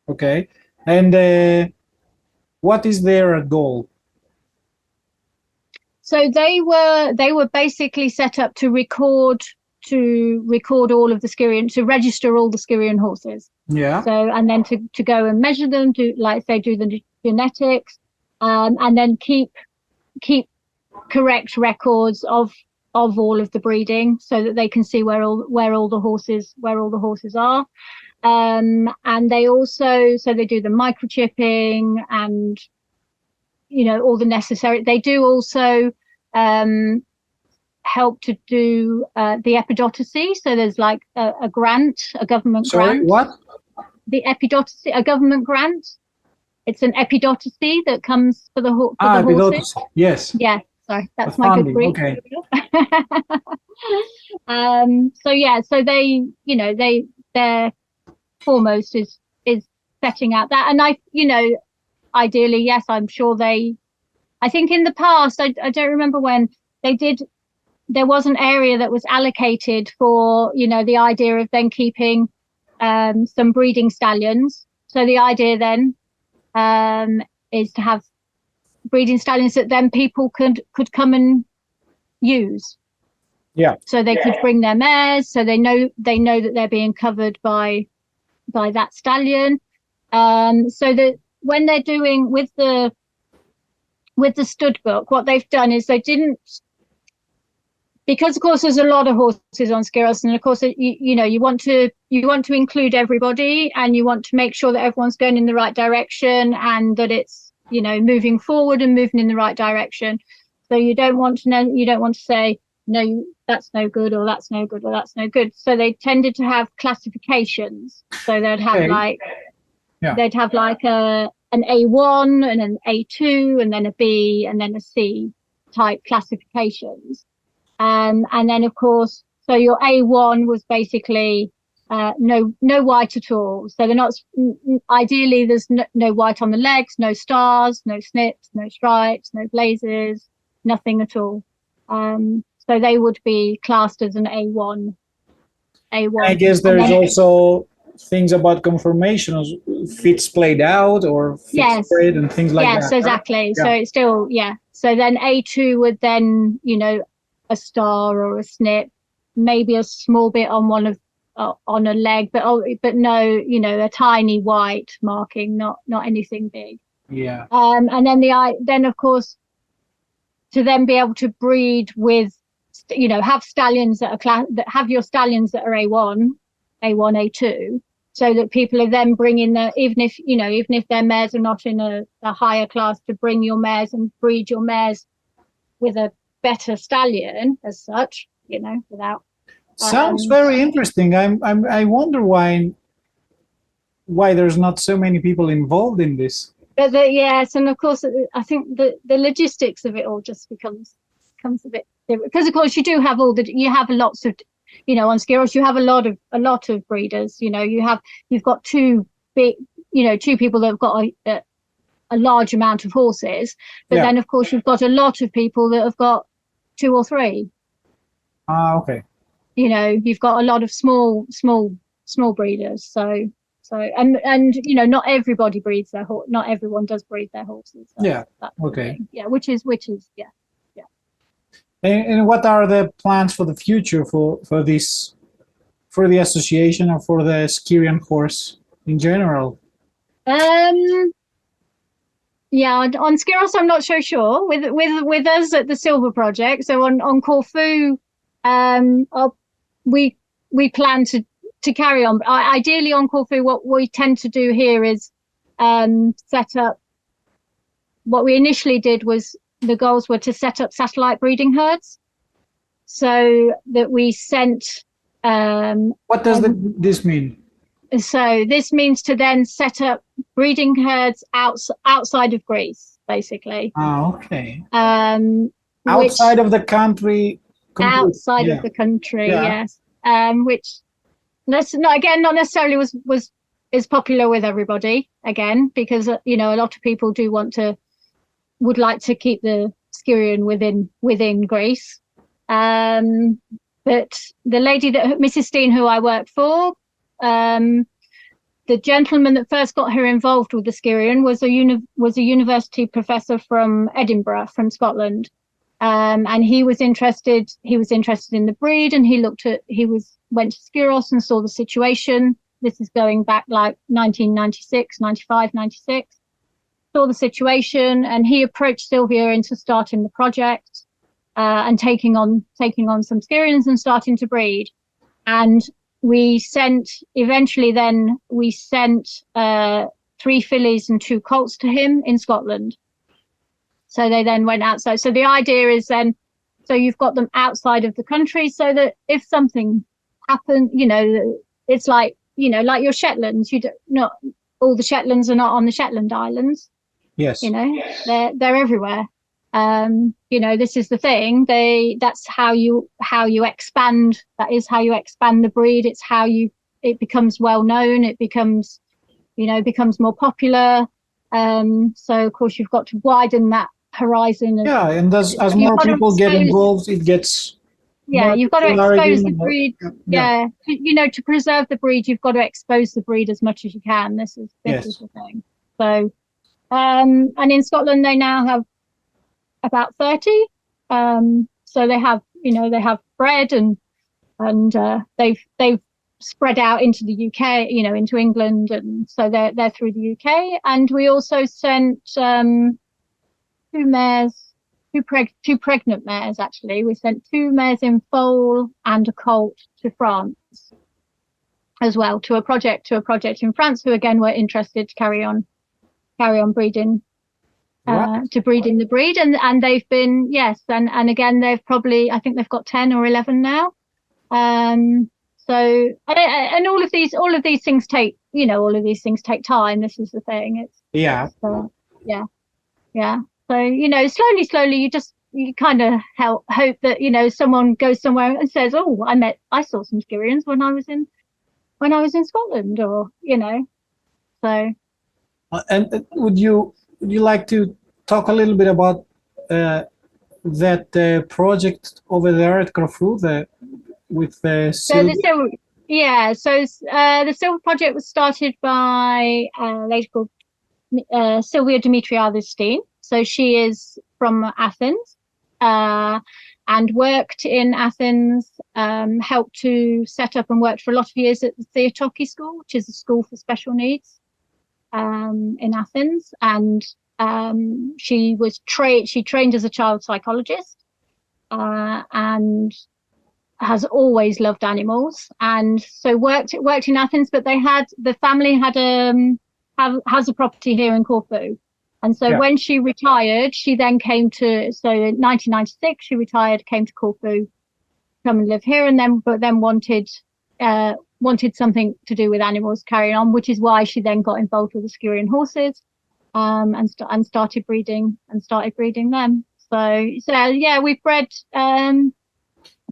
Okay, and what is their goal? So they were basically set up to record all of the Skiran, to register all the Skiran horses. Yeah. So, and then to go and measure them, do the genetics, and then keep correct records of all of the breeding, so that they can see where all the horses are. And they also, so they do the microchipping and, you know, all the necessary. They do also help to do the epidotacy. So there's like a grant, a government grant. Sorry, what? The epidotacy, a government grant. It's an epidotacy that comes for the horses. Yes. Yeah. Sorry, that's The my good funding, Greek. okay. So yeah, so they, their foremost is setting out that, and ideally, yes, I'm sure I think in the past, I don't remember when they did. There was an area that was allocated for, the idea of then keeping some breeding stallions. So the idea then is to have breeding stallions that then people could come and use. Yeah. So they could bring their mares, so they know that they're being covered by that stallion. So that when they're doing with the stud book, what they've done is they didn't, because of course there's a lot of horses on Skiros, and of course you want to include everybody, and you want to make sure that everyone's going in the right direction, and that it's moving forward and moving in the right direction. So you don't want to say no, that's no good, or that's no good, or that's no good. So they tended to have classifications. So they'd have they'd have like an A1 and an A2 and then a B and then a C type classifications. And then of course, so your A1 was basically no white at all. So they're not, ideally there's no white on the legs, no stars, no snips, no stripes, no blazes, nothing at all. So they would be classed as an A1. I guess there's also things about conformation, fits played out or fits played and things like that. Yes, exactly. Right? So it's still, So then A2 would then, a star or a snip, maybe a small bit on one of on a leg, but no, a tiny white marking, not anything big. Yeah. And then of course, to then be able to breed with, have stallions that have your stallions that are A1, A2, so that people are then bringing even if their mares are not in a higher class, to bring your mares and breed your mares with a better stallion as such, without. Sounds very interesting. I wonder why there's not so many people involved in this. But yes, and of course, I think the logistics of it all just becomes a bit different, because of course you have lots of, on Skiros you have a lot of breeders. You've got two people that have got a large amount of horses, but then of course you've got a lot of people that have got 2 or 3. Okay. You've got a lot of small breeders. So not everybody breeds their horse. Not everyone does breed their horses. Okay. Yeah, which is. And what are the plans for the future for the association or for the Skirian horse in general? On Skiros, I'm not so sure. With us at the Silver Project, so on Corfu, we plan to carry on. Ideally on Corfu, what we tend to do here is set up. What we initially did was, the goals were to set up satellite breeding herds, so that we sent. What does this mean? So this means to then set up breeding herds outside of Greece, basically. Okay. Outside of the country. Outside of the country, yes. Which not necessarily is popular with everybody, again, because a lot of people would like to keep the Skirion within Greece. But the lady Mrs. Steen, who I work for, the gentleman that first got her involved with the Skirion was a university professor from Edinburgh, from Scotland. And he was interested in the breed, and went to Skiros and saw the situation. This is going back like 1996, 95, 96. Saw the situation, and he approached Sylvia into starting the project, and taking on some Skirions and starting to breed. And we sent 3 fillies and 2 colts to him in Scotland. So they then went outside. So the idea is then, so you've got them outside of the country, so that if something happened, it's like your Shetlands. Not all the Shetlands are not on the Shetland Islands. Yes. They're everywhere. You know, this is the thing. That's how you expand. That is how you expand the breed. It's how it becomes well known. It becomes, you know, becomes more popular. So of course you've got to widen that horizon. Yeah, and as more people get involved, it gets. Yeah, you've got to expose the more, breed. Yeah, you know, to preserve the breed, you've got to expose the breed as much as you can. This is the thing. So, and in Scotland they now have about 30. So they have, you know, they have bred and they've spread out into the UK, you know, into England, and so they're through the UK. And we also sent two pregnant mares, actually. We sent 2 mares in foal and a colt to France as well, to a project in France, who again were interested to carry on breeding, to breeding the breed. And they've been, yes, and again they've probably, I think they've got 10 or 11 now. So and all of these things take, you know, time. This is the thing. Yeah. So, you know, slowly, you kind of hope that, you know, someone goes somewhere and says, "Oh, I saw some Skiryons when I was in Scotland," or, you know. So. And would you like to talk a little bit about that project over there at Corfu, with the Silver? So the Silver Project was started by a lady called Silvia Dimitriadis-Steen. So she is from Athens, and worked in Athens, helped to set up and worked for a lot of years at the Theotoki School, which is a school for special needs in Athens. And she trained as a child psychologist, and has always loved animals, and so worked in Athens. But the family has a property here in Corfu. And so when she retired, she then in 1996, she retired, came to Corfu, come and live here, and then wanted something to do with animals, carrying on, which is why she then got involved with the Skyryon horses, and started breeding them. So yeah, we've bred, I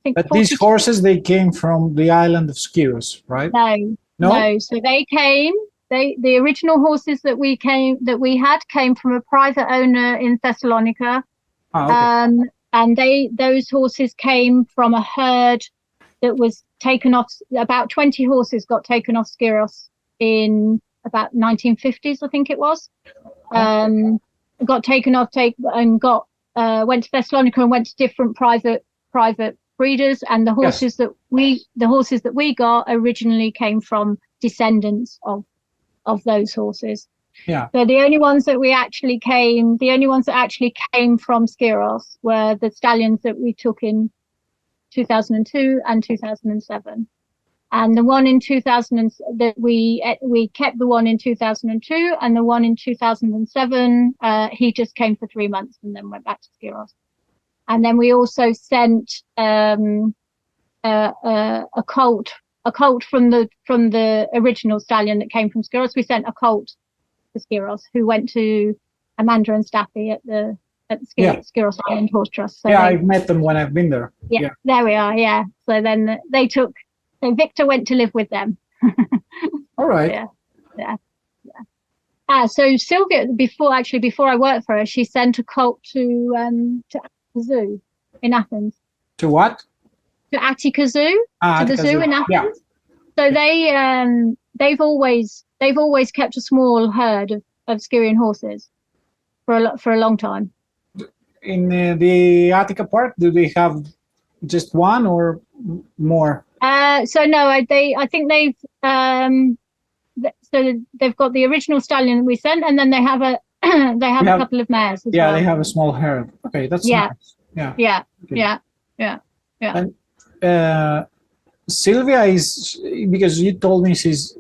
think. But these horses, they came from the island of Skyros, right? No. So they came. The original horses that we had came from a private owner in Thessalonica. And those horses came from a herd that was taken off. About 20 horses got taken off Skyros in about 1950s, I think it was. Got taken off, went to Thessalonica and went to different private breeders. And the horses that we got originally came from descendants of those horses. Yeah. So the only ones that actually came from Skyros were the stallions that we took in 2002 and 2007. And the one in 2000 that we kept the one in 2002, and the one in 2007, he just came for 3 months and then went back to Skyros. And then we also sent a colt from the original stallion that came from Skyros. We sent a colt to Skyros, who went to Amanda and Staffy at the Skyros Island Horse Trust. So I've met them when I've been there. Yeah, there we are. Yeah. So then Victor went to live with them. All right. Yeah. So Sylvia, before I worked for her, she sent a colt to the zoo in Athens. To what? To Attica Zoo, to the zoo in Athens. Yeah. So they've always kept a small herd of Skyryon horses for a long time. In the Attica Park, do they have just one or more? So no, I think they've so they've got the original stallion that we sent, and then they have a couple of mares as well. They have a small herd. Okay, that's nice. Yeah. And Sylvia is, because you told me she's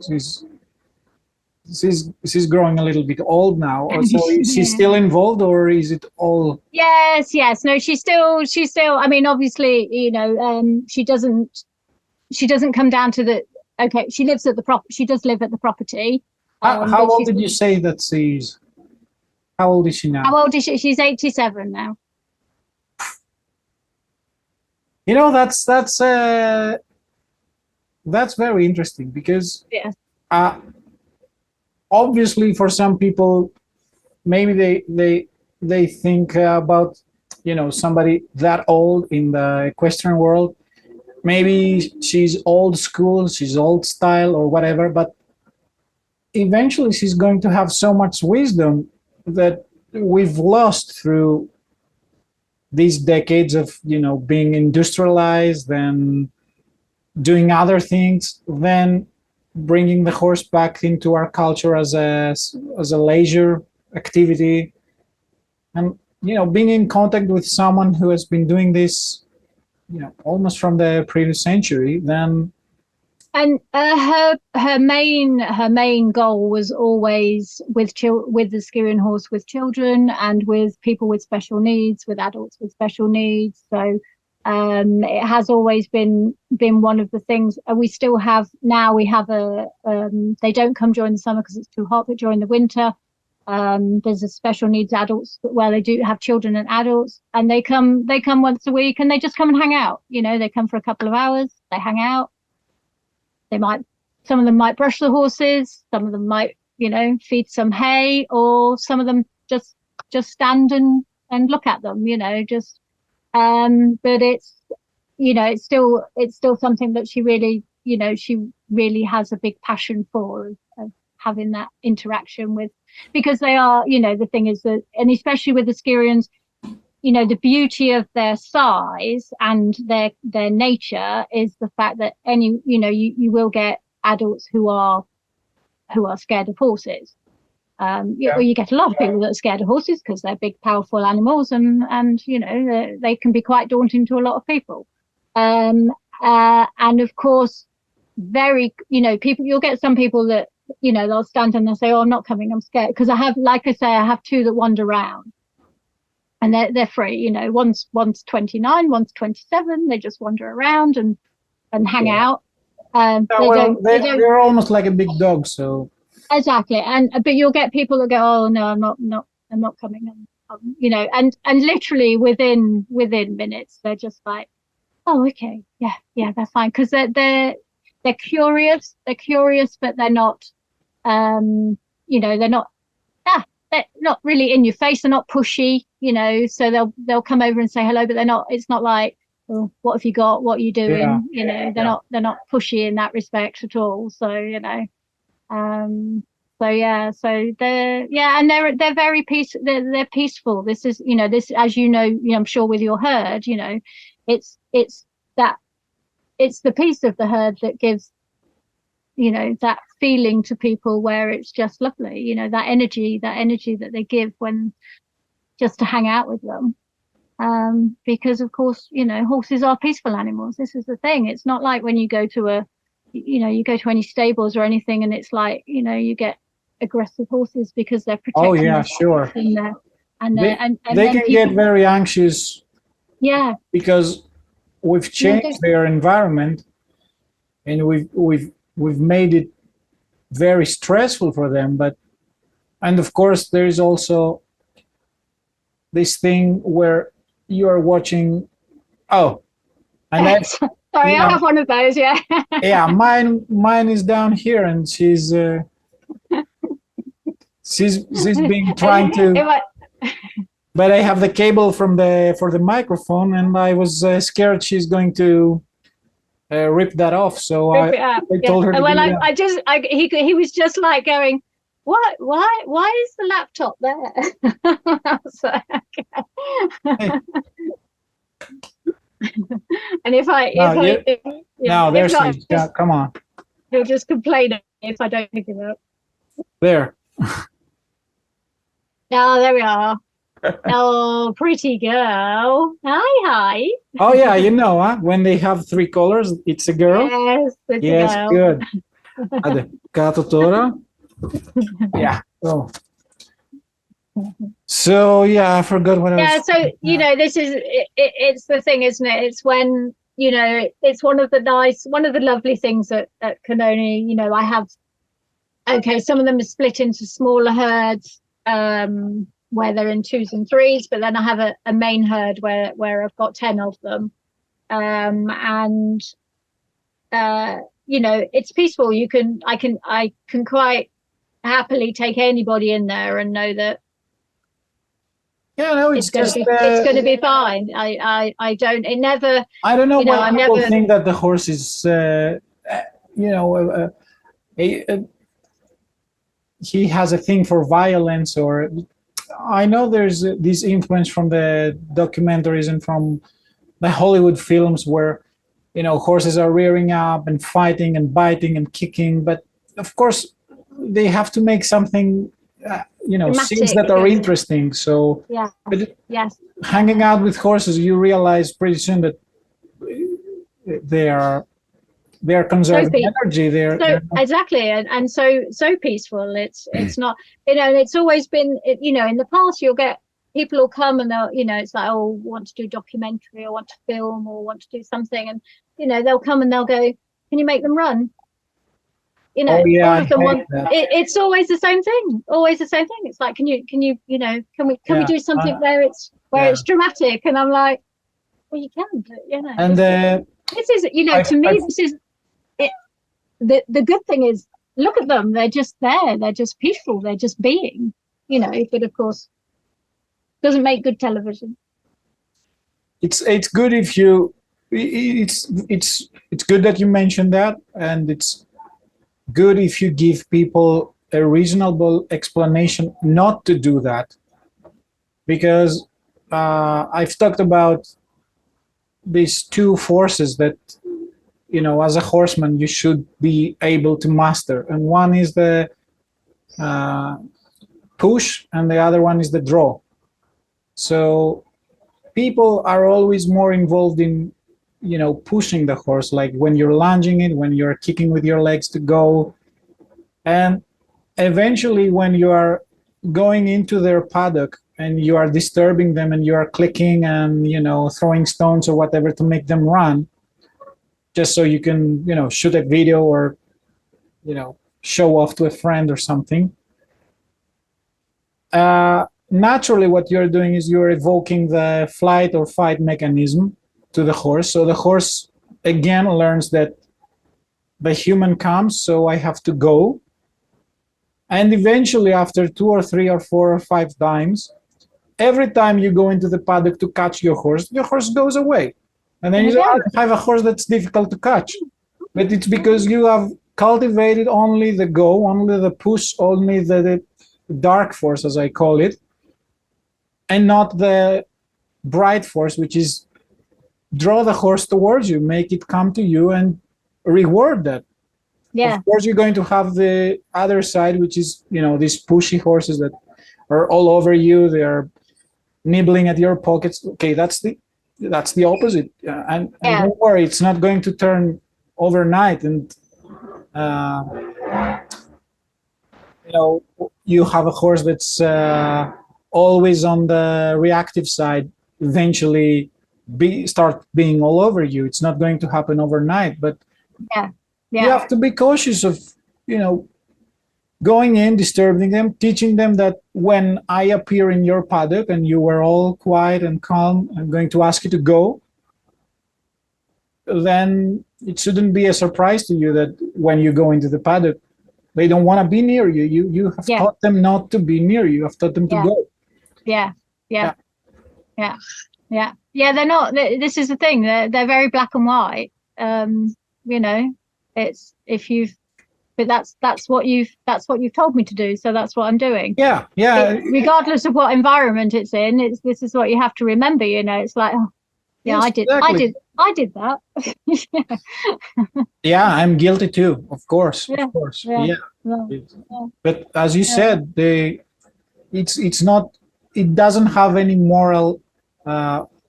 growing a little bit old now. So is she still involved, or is it all? Yes. No, she's still. I mean, obviously, you know, she doesn't come down to the. Okay, she lives at the She does live at the property. How old did you say that she's? How old is she now? How old is she? She's 87 now. That's very interesting because Yeah. uh, obviously for some people maybe they think about somebody that old in the equestrian world. Maybe she's old school, she's old style or whatever, but eventually she's going to have so much wisdom that we've lost through these decades of being industrialized and doing other things, then bringing the horse back into our culture as a leisure activity, and being in contact with someone who has been doing this almost from the previous century. Then And her main goal was always with the Styrian horse, with children and with people with special needs, with adults with special needs. So it has always been one of the things. We still have now. We have they don't come during the summer because it's too hot, but during the winter, there's a special needs adults where they do have children and adults, and they come once a week, and they just come and hang out. They come for a couple of hours, they hang out. Some of them might brush the horses, some of them might, feed some hay, or some of them just stand and look at them, just, but it's, it's still something that she really has a big passion for, of having that interaction with, because they are, the thing is that, and especially with the Styrians, the beauty of their size and their nature is the fact that you will get adults who are scared of horses. You get a lot of people that are scared of horses because they're big, powerful animals, and they can be quite daunting to a lot of people. And of course, people. You'll get some people that they'll stand and they'll say, "Oh, I'm not coming. I'm scared," because I have two that wander around. And they're free, one's 29, one's 27. They just wander around and hang out. They're almost like a big dog, so exactly. But you'll get people that go, "Oh no, I'm not coming," and literally within minutes, they're just like, "Oh, okay, yeah, that's fine," because they're curious, but they're not, they're not really in your face. They're not pushy, so they'll come over and say hello, but it's not like, "Oh, what have you got? What are you doing?" They're not pushy in that respect at all. So, so and they're very they're peaceful. This is, this, as I'm sure with your herd, it's the peace of the herd that gives, that feeling to people where it's just lovely, that energy that they give when just to hang out with them. Because of course, horses are peaceful animals. This is the thing. It's not like when you go to any stables or anything, and it's like, you get aggressive horses because they're protecting. Oh yeah, sure. They can get very anxious. Yeah. Because we've changed their environment, and we've made it very stressful for them. And of course, there is also this thing where you are watching. Oh, and that's sorry, I have one of those. Yeah. Yeah, mine is down here, and she's been trying to. But I have the cable for the microphone, and I was scared she's going to rip that off. So I told her. And he was just like going, "What? Why is the laptop there?" So, okay. And there she is. Yeah, come on. He'll just complain if I don't pick it up. There. Oh, there we are. Oh, pretty girl. Hi. Oh yeah, when they have three colors, it's a girl. Yes, it's yes, a girl. Good. Katotora. Yeah. Oh. So yeah, I forgot what I was. Yeah. So this is it's the thing, isn't it? It's when it's one of the lovely things at Canoni. I have. Okay, some of them are split into smaller herds. Where they're in 2s and 3s, but then I have a main herd where I've got 10 of them. and you know, it's peaceful. I can quite happily take anybody in there and know that Yeah, no, it's going to be fine. I don't. It never. I don't know You know, why I'm people never. think that the horse is, you know, he has a thing for violence, or I know there's this influence from the documentaries and from the Hollywood films where, you know, horses are rearing up and fighting and biting and kicking, but of course they have to make something, you know, scenes Dramatic, that are yes. interesting. So Yeah. but Yes. hanging out with horses, you realize pretty soon that they are conserving peaceful. energy. So They're not, exactly, and so peaceful. It's not, you know, and it's always been, you know, in the past you'll get people will come and they'll, you know, it's like, oh, want to do documentary or want to film or want to do something, and you know, they'll come and they'll go, can you make them run? You know, oh yeah, all I of them hate want that. it's always the same thing. Always the same thing. It's like, can you you know, can we Yeah, do something where yeah. it's dramatic? And I'm like, well, you can, but you know, And this is, you know, to me, this is it. The good thing is, look at them. They're just there. They're just peaceful. They're just being, you know. But of course, doesn't make good television. it's good if you it's good that you mentioned that, and it's good if you give people a reasonable explanation not to do that, because I've talked about these two forces that, you know, as a horseman you should be able to master, and one is the push and the other one is the draw. So people are always more involved in, you know, pushing the horse, like when you're lunging it, when you're kicking with your legs to go, and eventually when you are going into their paddock and you are disturbing them and you are clicking and, you know, throwing stones or whatever to make them run, just so you can, you know, shoot a video or, you know, show off to a friend or something. Naturally, what you're doing is you're evoking the flight or fight mechanism to the horse. So the horse again learns that the human comes, so I have to go. And eventually, after 2 or 3 or 4 or 5 times, every time you go into the paddock to catch your horse goes away. And then you say, "Oh, I have a horse that's difficult to catch." But it's because you have cultivated only the go, only the push, only the dark force, as I call it, and not the bright force, which is draw the horse towards you, make it come to you and reward that. Yeah. Of course, you're going to have the other side, which is, you know, these pushy horses that are all over you. They are nibbling at your pockets. Okay, that's the opposite. And don't worry, it's not going to turn overnight. And you know, you have a horse that's always on the reactive side. Eventually, start being all over you. It's not going to happen overnight, but you have to be cautious of, you know, going in, disturbing them, teaching them that when I appear in your paddock and you were all quiet and calm, I'm going to ask you to go. Then it shouldn't be a surprise to you that when you go into the paddock, they don't want to be near you. You have taught them not to be near you. You have taught them to go. Yeah. They're not. This is the thing. They're very black and white. You know, it's if you've. But that's what you've told me to do, so that's what I'm doing. Yeah. Regardless of what environment it's in, this is what you have to remember. You know, it's like, oh, yeah, yes, exactly. I did that. Yeah, I'm guilty too. Of course. Yeah. But as you said, it's not. It doesn't have any moral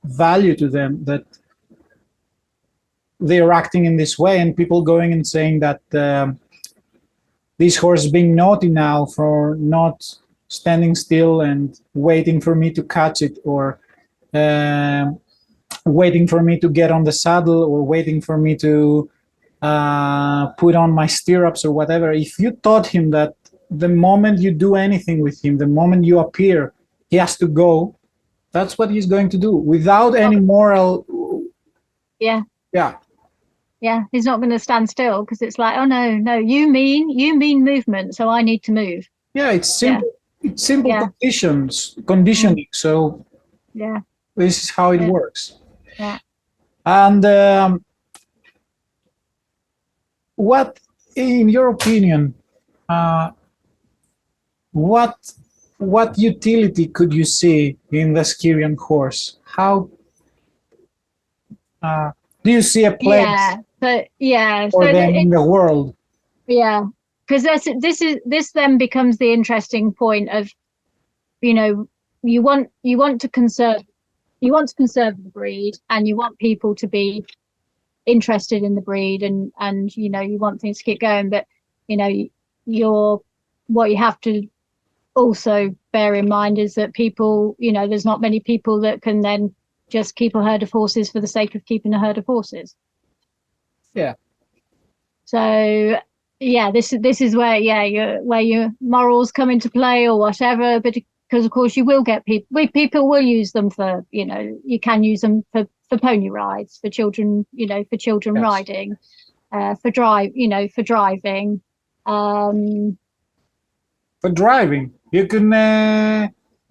value to them that they're acting in this way, and people going and saying that. This horse is being naughty now for not standing still and waiting for me to catch it, or waiting for me to get on the saddle, or waiting for me to put on my stirrups or whatever. If you taught him that the moment you do anything with him, the moment you appear, he has to go, that's what he's going to do without any moral Yeah. Yeah. Yeah, he's not going to stand still because it's like, oh no, you mean movement, so I need to move. Yeah, it's simple. It's simple Yeah. conditioning. So Yeah, this is how it Yeah. works. yeah. And what, in your opinion, what utility could you see in the Styrian horse? How do you see a place Yeah, but yeah, for so them in the world? yeah, because this then becomes the interesting point of, you know, you want to conserve the breed, and you want people to be interested in the breed, and you know, you want things to keep going, but you know, you're what you have to also bear in mind is that people, you know, there's not many people that can then just keep a herd of horses for the sake of keeping a herd of horses. Yeah. So yeah, this is where where your morals come into play or whatever, but because of course you will get people will use them for, you know, you can use them for pony rides, for children, you know, for children Yes. riding, for driving. For driving, you can.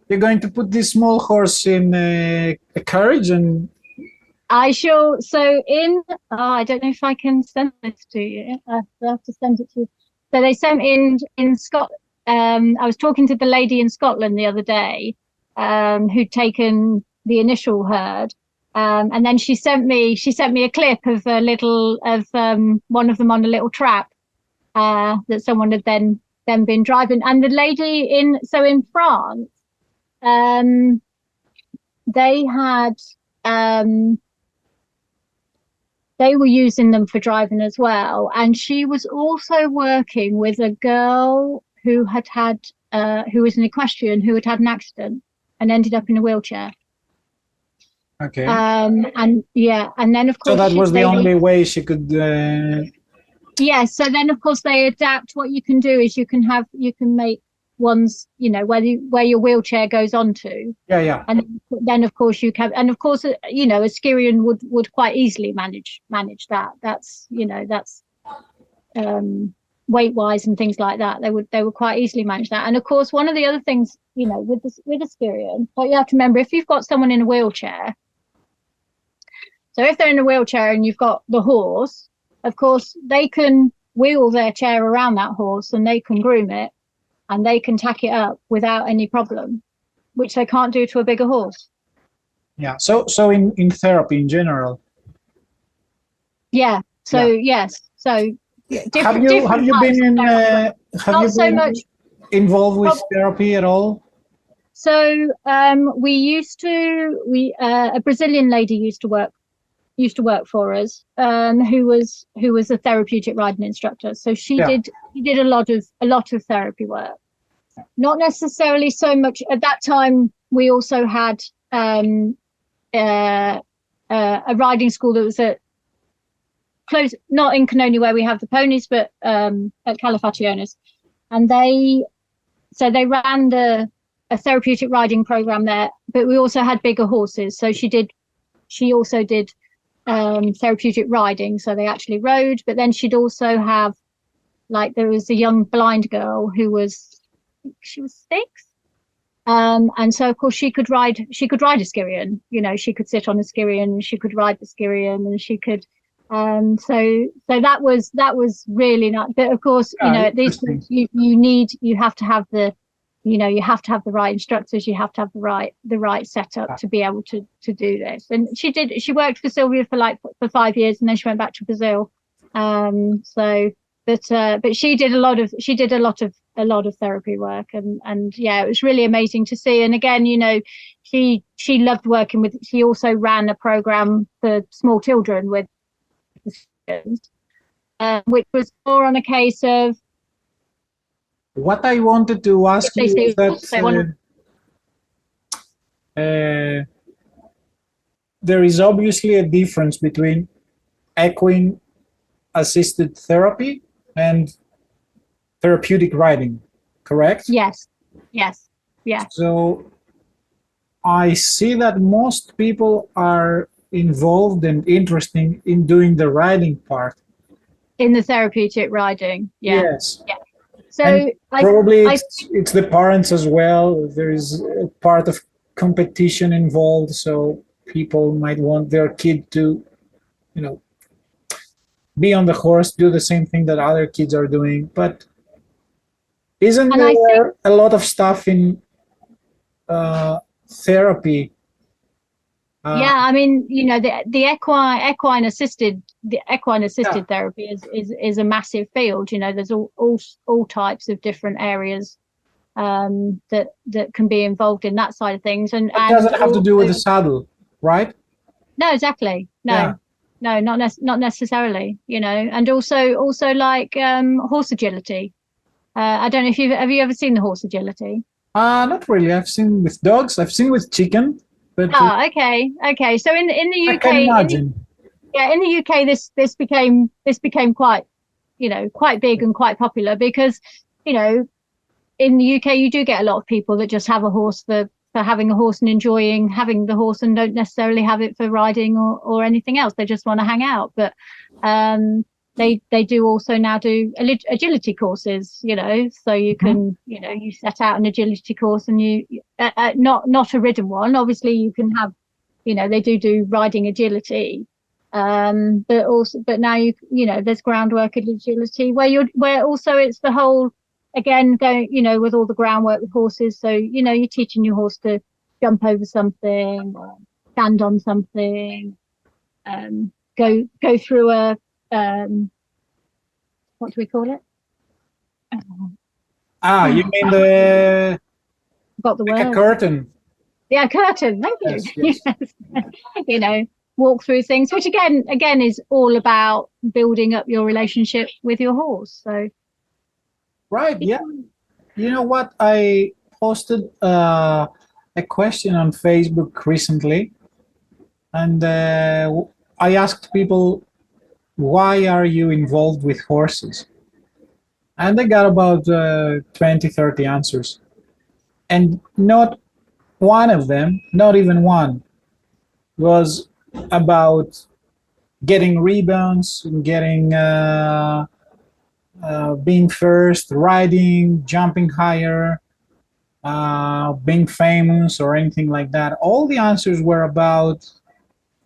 You're going to put this small horse in a carriage, and I shall. So I don't know if I can send this to you. I'll have to send it to you. So they sent in Scotland. I was talking to the lady in Scotland the other day, who'd taken the initial herd, and then she sent me a clip of one of them on a little trap, that someone had then been driving, and the lady in France, they had. They were using them for driving as well. And she was also working with a girl who was an equestrian who had an accident and ended up in a wheelchair. okay. And then of course. So that was the only way she could. Yeah. So then of course they adapt. What you can do is you can make ones, you know, where your wheelchair goes onto. Yeah. And then of course you can, and of course, you know, a Styrian would quite easily manage that. That's, you know, that's weight wise and things like that. They would quite easily manage that. And of course, one of the other things, you know, with a Styrian, what you have to remember, if you've got someone in a wheelchair, so if they're in a wheelchair and you've got the horse, of course they can wheel their chair around that horse and they can groom it and they can tack it up without any problem, which they can't do to a bigger horse. Yeah. So in therapy in general. Yeah. So yes. So Have you been in? Have you been involved with therapy at all? So a Brazilian lady used to work for us, who was a therapeutic riding instructor. So she did a lot of therapy work. Not necessarily so much at that time. We also had a riding school that was at close, not in Canoni where we have the ponies, but at Califationes, and they ran a therapeutic riding program there. But we also had bigger horses, so she also did therapeutic riding. So they actually rode, but then she'd also have, like, there was a young blind girl who was. She was 6, and so of course she could ride a Styrian. You know, she could sit on a Styrian, she could ride the Styrian, and she could. So that was really nice. But of course, you know, at these points you have to have the, you know, you have to have the right instructors, you have to have the right setup to be able to do this. And she worked for Sylvia for 5 years, and then she went back to Brazil. But she did a lot of therapy work, and yeah, it was really amazing to see. And again, you know, she loved working with. She also ran a program for small children with students, which was more on a case of. What I wanted to ask you is that there is obviously a difference between equine assisted therapy and therapeutic riding, correct? Yes. So I see that most people are involved and interesting in doing the riding part. In the therapeutic riding. Yeah. Yes. Yeah. So And I, probably I, it's the parents as well. There is a part of competition involved, so people might want their kid to, you know, be on the horse, do the same thing that other kids are doing. But isn't and I think, there a lot of stuff in therapy? yeah, I mean, you know, the equine Yeah, assisted therapy is a massive field. You know, there's all types of different areas that can be involved in that side of things, and it doesn't have to do with the also, saddle, right? no, exactly, Yeah. no, not necessarily. You know, and also like horse agility. I don't know if have you ever seen the horse agility? Not really. I've seen with dogs. I've seen with chicken, but Oh, okay. So in the I can UK, imagine. in the UK, this became quite, you know, quite big and quite popular because, you know, in the UK you do get a lot of people that just have a horse for having a horse and enjoying having the horse and don't necessarily have it for riding or anything else. They just want to hang out. But they do also now do agility courses, you know, so you can, you know, you set out an agility course and you not a ridden one. Obviously you can have, you know, they do riding agility, but now you know there's groundwork agility where also it's the whole, again, going, you know, with all the groundwork with horses. So, you know, you're teaching your horse to jump over something or stand on something, go through a what do we call it? You mean the Got the like a word. curtain? Yeah, curtain. Thank you. Yes, yes. Yes. You know, walk through things, which again is all about building up your relationship with your horse. So Right. Yeah. You know what? I posted a question on Facebook recently, and I asked people, "Why are you involved with horses?" And I got about 20, 30 answers, and not one of them, not even one, was about getting rebounds, getting being first, riding, jumping higher, being famous, or anything like that. All the answers were about,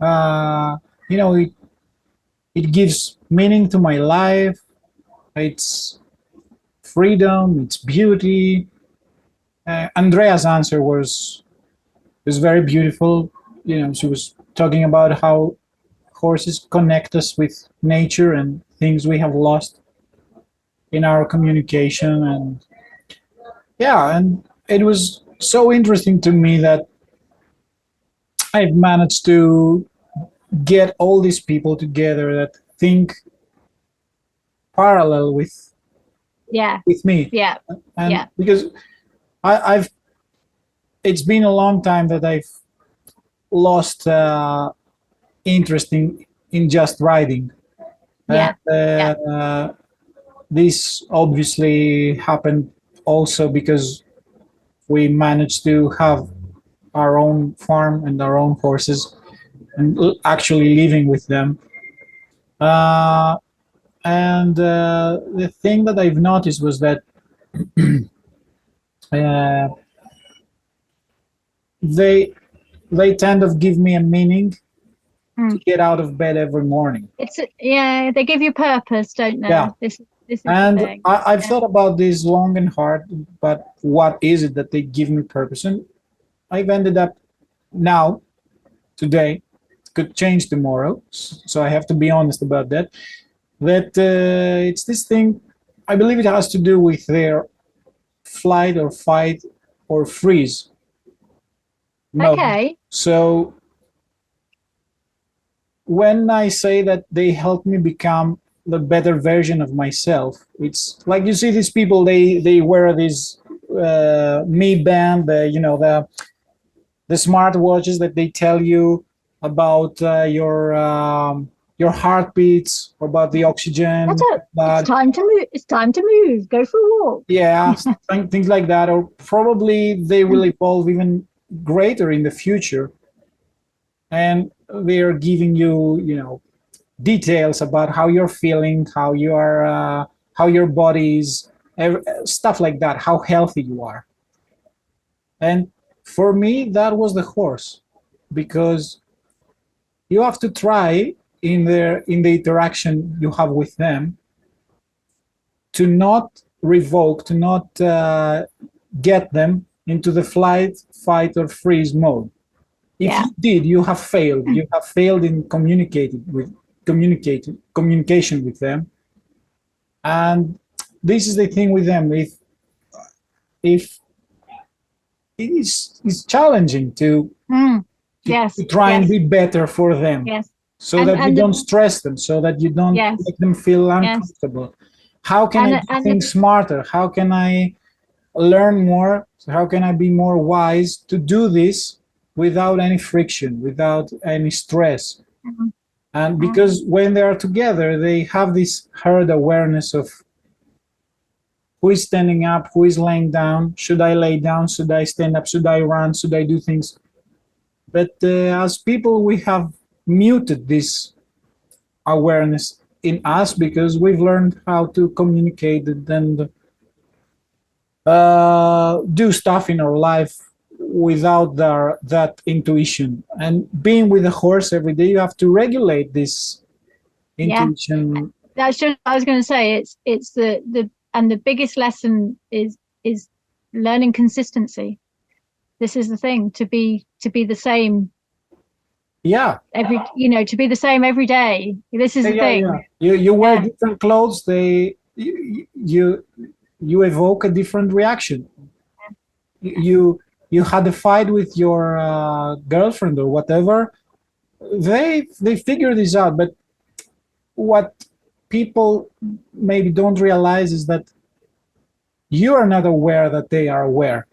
uh, you know, it gives meaning to my life. It's freedom. It's beauty. Andrea's answer was very beautiful. You know, she was talking about how horses connect us with nature and things we have lost in our communication. And yeah, and it was so interesting to me that I've managed to get all these people together that think parallel yeah, with me. yeah, And yeah, because I've it's been a long time that I've lost interest in just riding. yeah, yeah, And this obviously happened also because we managed to have our own farm and our own horses and actually living with them. Uh, and the thing that I've noticed was that uh, they they tend to give me a meaning to get out of bed every morning. yeah. They give you purpose, don't they? Yeah. This is the And thing. I've thought about this long and hard, but what is it that they give me purpose? And I've ended up now, today, could change tomorrow, so I have to be honest about that, that it's this thing, I believe it has to do with their flight or fight or freeze mode. Okay. So when I say that they help me become the better version of myself, it's like you see these people, they wear this Mi Band, the smartwatches that they tell you about your heartbeats, about the oxygen. It's time to move. It's time to move. Go for a walk. Yeah, things like that, or probably they will evolve even greater in the future. And they're giving you, details about how you're feeling, how you are, how your body is, stuff like that, how healthy you are. And for me, that was the horse, because you have to try in the interaction you have with them to not revoke, to not get them into the flight, fight, or freeze mode. If Yeah. you did, you have failed. You have failed in communication with them. And this is the thing with them. If it is, it's challenging to Yes. to try and Yes. be better for them, Yes. so And- that you and the- don't stress them, so that you don't Yes. make them feel uncomfortable. How can I do things smarter? How can I learn more? How can I be more wise to do this without any friction, without any stress? Mhm. And because when they are together, they have this herd awareness of who is standing up, who is laying down, should I lay down, should I stand up, should I run, should I do things? But as people, we have muted this awareness in us because we've learned how to communicate and do stuff in our life without that intuition. And being with a horse every day, you have to regulate this intuition. That's just I was going to say. It's the biggest lesson is learning consistency. This is the thing, to be the same Yeah. to be the same every day. This is the thing. Yeah. You wear Yeah. different clothes, you evoke a different reaction. You had a fight with your girlfriend or whatever. They figure this out, but what people maybe don't realize is that you are not aware that they are aware.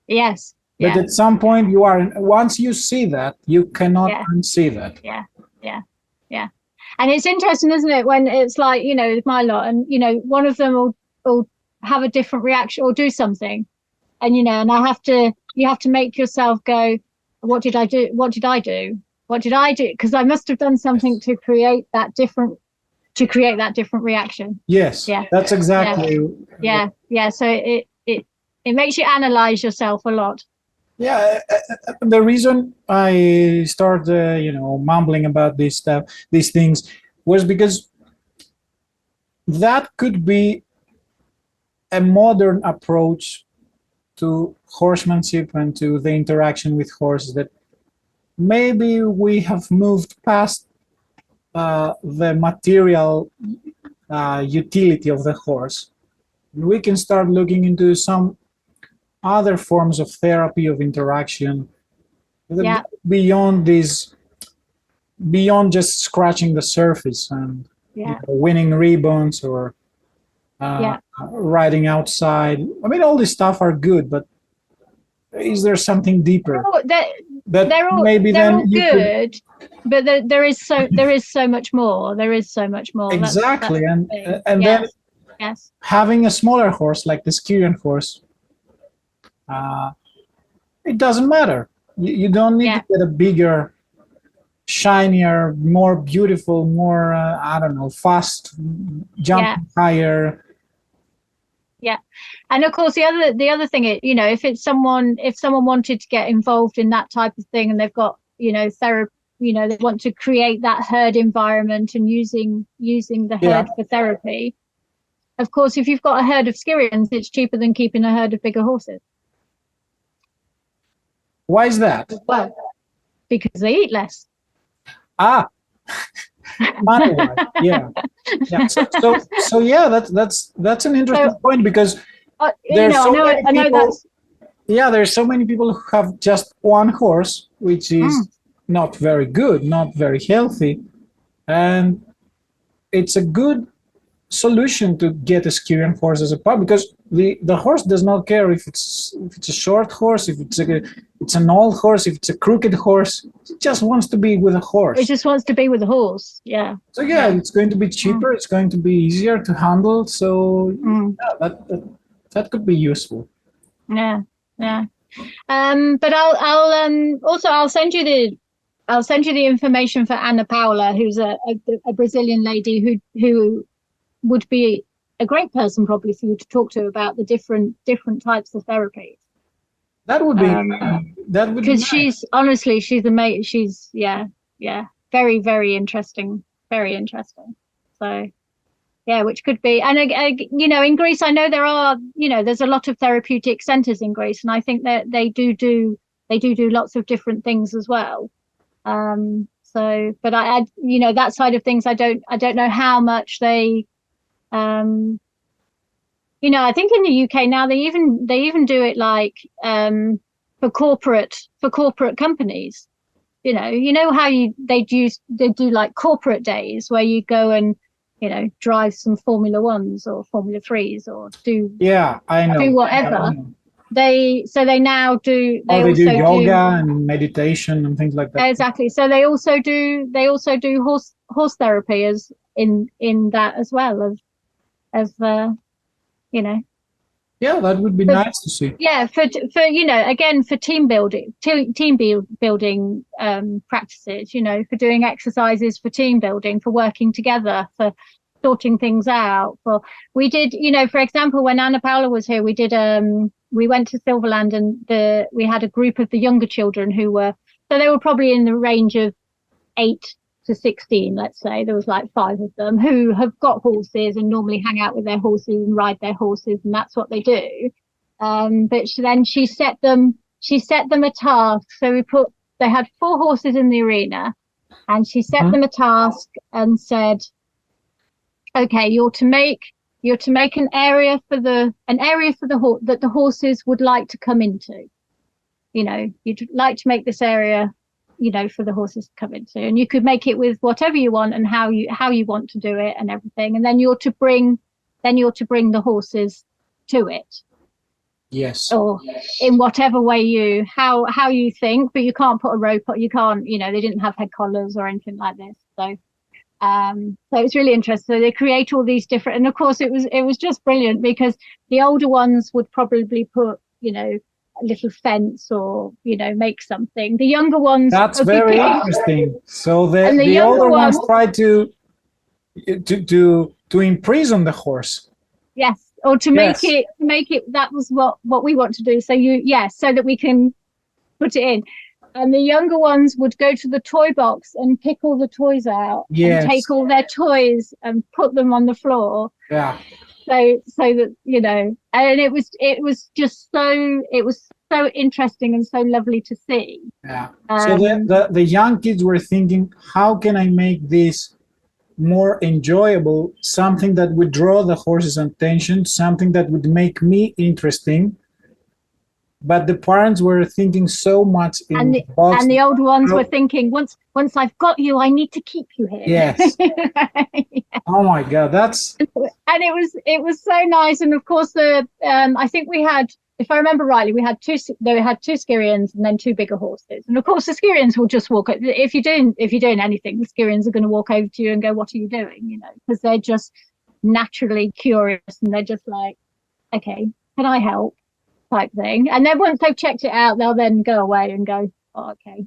Yes. But Yeah. at some point you are. Once you see that, you cannot Yeah. unsee that. Yeah. And it's interesting, isn't it, when it's like, with my lot, and one of them will have a different reaction or do something, and and you have to make yourself go, what did I do? What did I do? What did I do? Because I must have done something to create that different reaction. Yes. Yeah. That's exactly. Yeah. So it makes you analyze yourself a lot. Yeah, the reason I started, mumbling about this stuff, these things, was because that could be a modern approach to horsemanship and to the interaction with horses, that maybe we have moved past the material utility of the horse. We can start looking into some other forms of therapy, of interaction, Yeah. beyond just scratching the surface and Yeah. winning ribbons or riding outside. I mean, all this stuff are good, but is there something deeper? They're all good, but there is so much more. There is so much more. Exactly. That's the thing. And Yes. then Yes. having a smaller horse like the Styrian horse, it doesn't matter. You don't need to get a bigger, shinier, more beautiful, more fast, jumping higher. Yeah, and of course the other thing is, if someone wanted to get involved in that type of thing, and they've got therapy, they want to create that herd environment and using the herd for therapy. Of course, if you've got a herd of Styrians, it's cheaper than keeping a herd of bigger horses. Why is that? Well, because they eat less. Money-wise, yeah. So yeah, that's an interesting point, because there's so many people. Yeah, there's so many people who have just one horse, which is not very good, not very healthy, and it's a good solution to get a Styrian horse as a pup, because the horse does not care if it's a short horse, if it's an old horse, if it's a crooked horse. It just wants to be with a horse. It just wants to be with a horse. Yeah. So it's going to be cheaper. It's going to be easier to handle. So that could be useful. Yeah. But I'll send you I'll send you the information for Ana Paula, who's a Brazilian lady who would be a great person probably for you to talk to about the different types of therapies. That would be Because nice. she's honestly, she's amazing. She's very, very interesting, very interesting. So yeah, which could be, and you know, in Greece, I know there are, you know, there's a lot of therapeutic centers in Greece, and I think that they do lots of different things as well. So, but I you know, that side of things, I don't know how much they, you know, I think in the UK now they even do it like for corporate companies. You know how they do like corporate days where you go and, you know, drive some Formula Ones or Formula Threes or do I know. do whatever. They now do. They also do yoga and meditation and things like that. Exactly. So they also do horse therapy as in that as well as you know. Yeah, that would be nice to see. Yeah, for you know, again, for team building practices, you know, for doing exercises for team building, for working together, for sorting things out. We did, you know, for example, when Ana Paula was here, we went to Silverland and we had a group of the younger children who were, so they were probably in the range of 8 to 16, let's say. There was like 5 of them who have got horses and normally hang out with their horses and ride their horses, and that's what they do. But then she set them a task. So they had 4 horses in the arena, and she set them a task and said, okay, you're to make an area for the horse that the horses would like to come into. You know, you'd like to make this area, you know, for the horses to come into, and you could make it with whatever you want and how you want to do it and everything, and then you're to bring the horses to it. Yes. Or in whatever way how you think, but you can't put a rope on. You can't, you know, they didn't have head collars or anything like this. So it's really interesting. So they create all these different, and of course it was just brilliant because the older ones would probably put, you know, a little fence or, you know, make something. The younger ones, that's very interesting. So the older ones try to imprison the horse. Yes, or to make it. That was what we want to do. So so that we can put it in. And the younger ones would go to the toy box and pick all the toys out and take all their toys and put them on the floor. Yeah. So that, you know, and it was so interesting and so lovely to see. Yeah. So the young kids were thinking, how can I make this more enjoyable? Something that would draw the horse's attention, something that would make me interesting. But the parents were thinking so much in the box. And the older ones were thinking, once I've got you, I need to keep you here. Yes. Oh my God, that's. And it was so nice. And of course, I think we had, if I remember rightly, we had 2 Styrians and then 2 bigger horses. And of course, the Styrians will just walk. If you're doing anything, the Styrians are going to walk over to you and go, "What are you doing?" You know, because they're just naturally curious and they're just like, "Okay, can I help?" type thing. And then once they've checked it out, they'll then go away and go, "Oh, okay."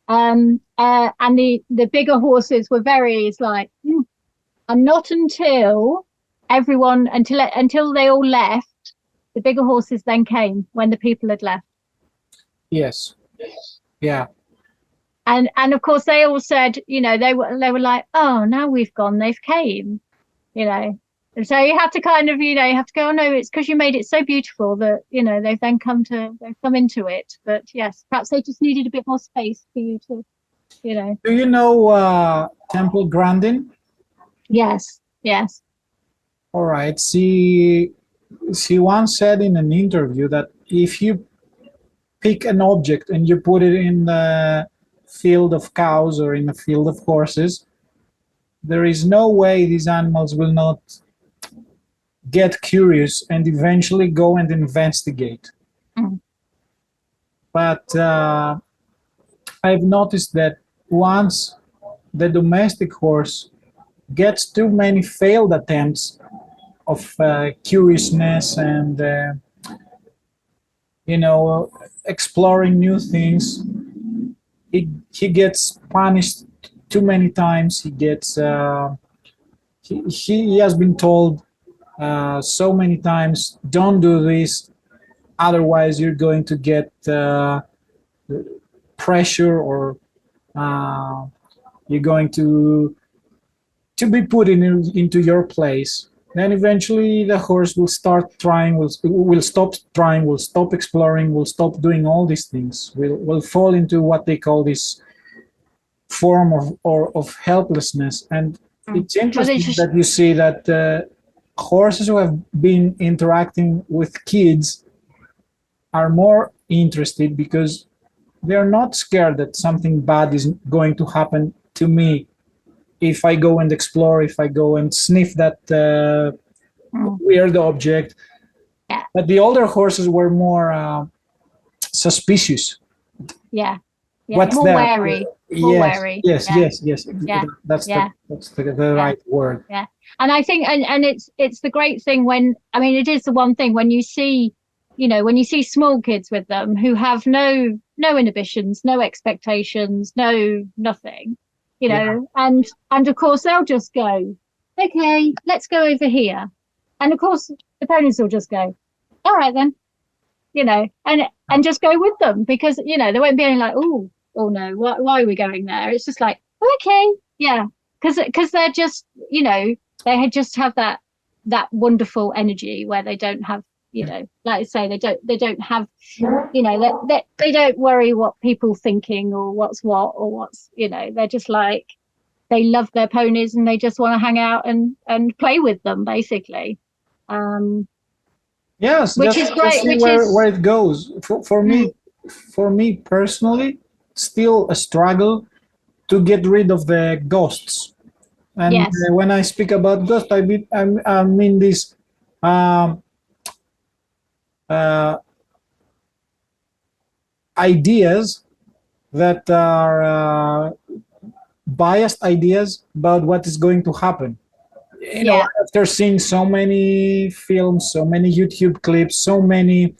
And the bigger horses were it's like, and not until until they all left, the bigger horses then came when the people had left. Yes. Yeah. And of course they all said, you know, they were like, "Oh, now we've gone, they've came," you know. And so you have to kind of, you know, you have to go, "Oh no, it's because you made it so beautiful that, you know, they've come into it." But yes, perhaps they just needed a bit more space for you to, you know. Do you know Temple Grandin? Yes. All right. She once said in an interview that if you pick an object and you put it in the field of cows or in the field of horses, there is no way these animals will not get curious and eventually go and investigate. But I've noticed that once the domestic horse gets too many failed attempts of curiousness and you know, exploring new things, he gets punished too many times. He gets he has been told so many times, don't do this, otherwise you're going to get pressure, or uh, you're going to be put into your place. Then eventually the horse will start trying, will stop trying, will stop exploring, will stop doing all these things, will fall into what they call this form of helplessness. And it's interesting that you see that horses who have been interacting with kids are more interested because they're not scared that something bad is going to happen to me if I go and explore, if I go and sniff that weird object. Yeah. But the older horses were more suspicious. Yeah. What's more that? wary. More wary. Yes. Yeah. That's the right word. Yeah. And I think, and it's the great thing when, I mean, it is the one thing when you see, when you see small kids with them who have no inhibitions, no expectations, nothing, and of course they'll just go, okay, let's go over here. And of course the ponies will just go, all right then, and just go with them because, they won't be any like, oh no, why are we going there? It's just like, okay, yeah. Because they're just, they just have that wonderful energy where they don't have, like I say, they don't have, they don't worry what people thinking or what's what or what's, they're just like, they love their ponies and they just want to hang out and play with them basically. Yes, which is great. Which where it goes. For me personally, still a struggle to get rid of the ghosts. And yes. When I speak about ghosts, I mean this ideas that are biased ideas about what is going to happen. After seeing so many films, so many YouTube clips, so many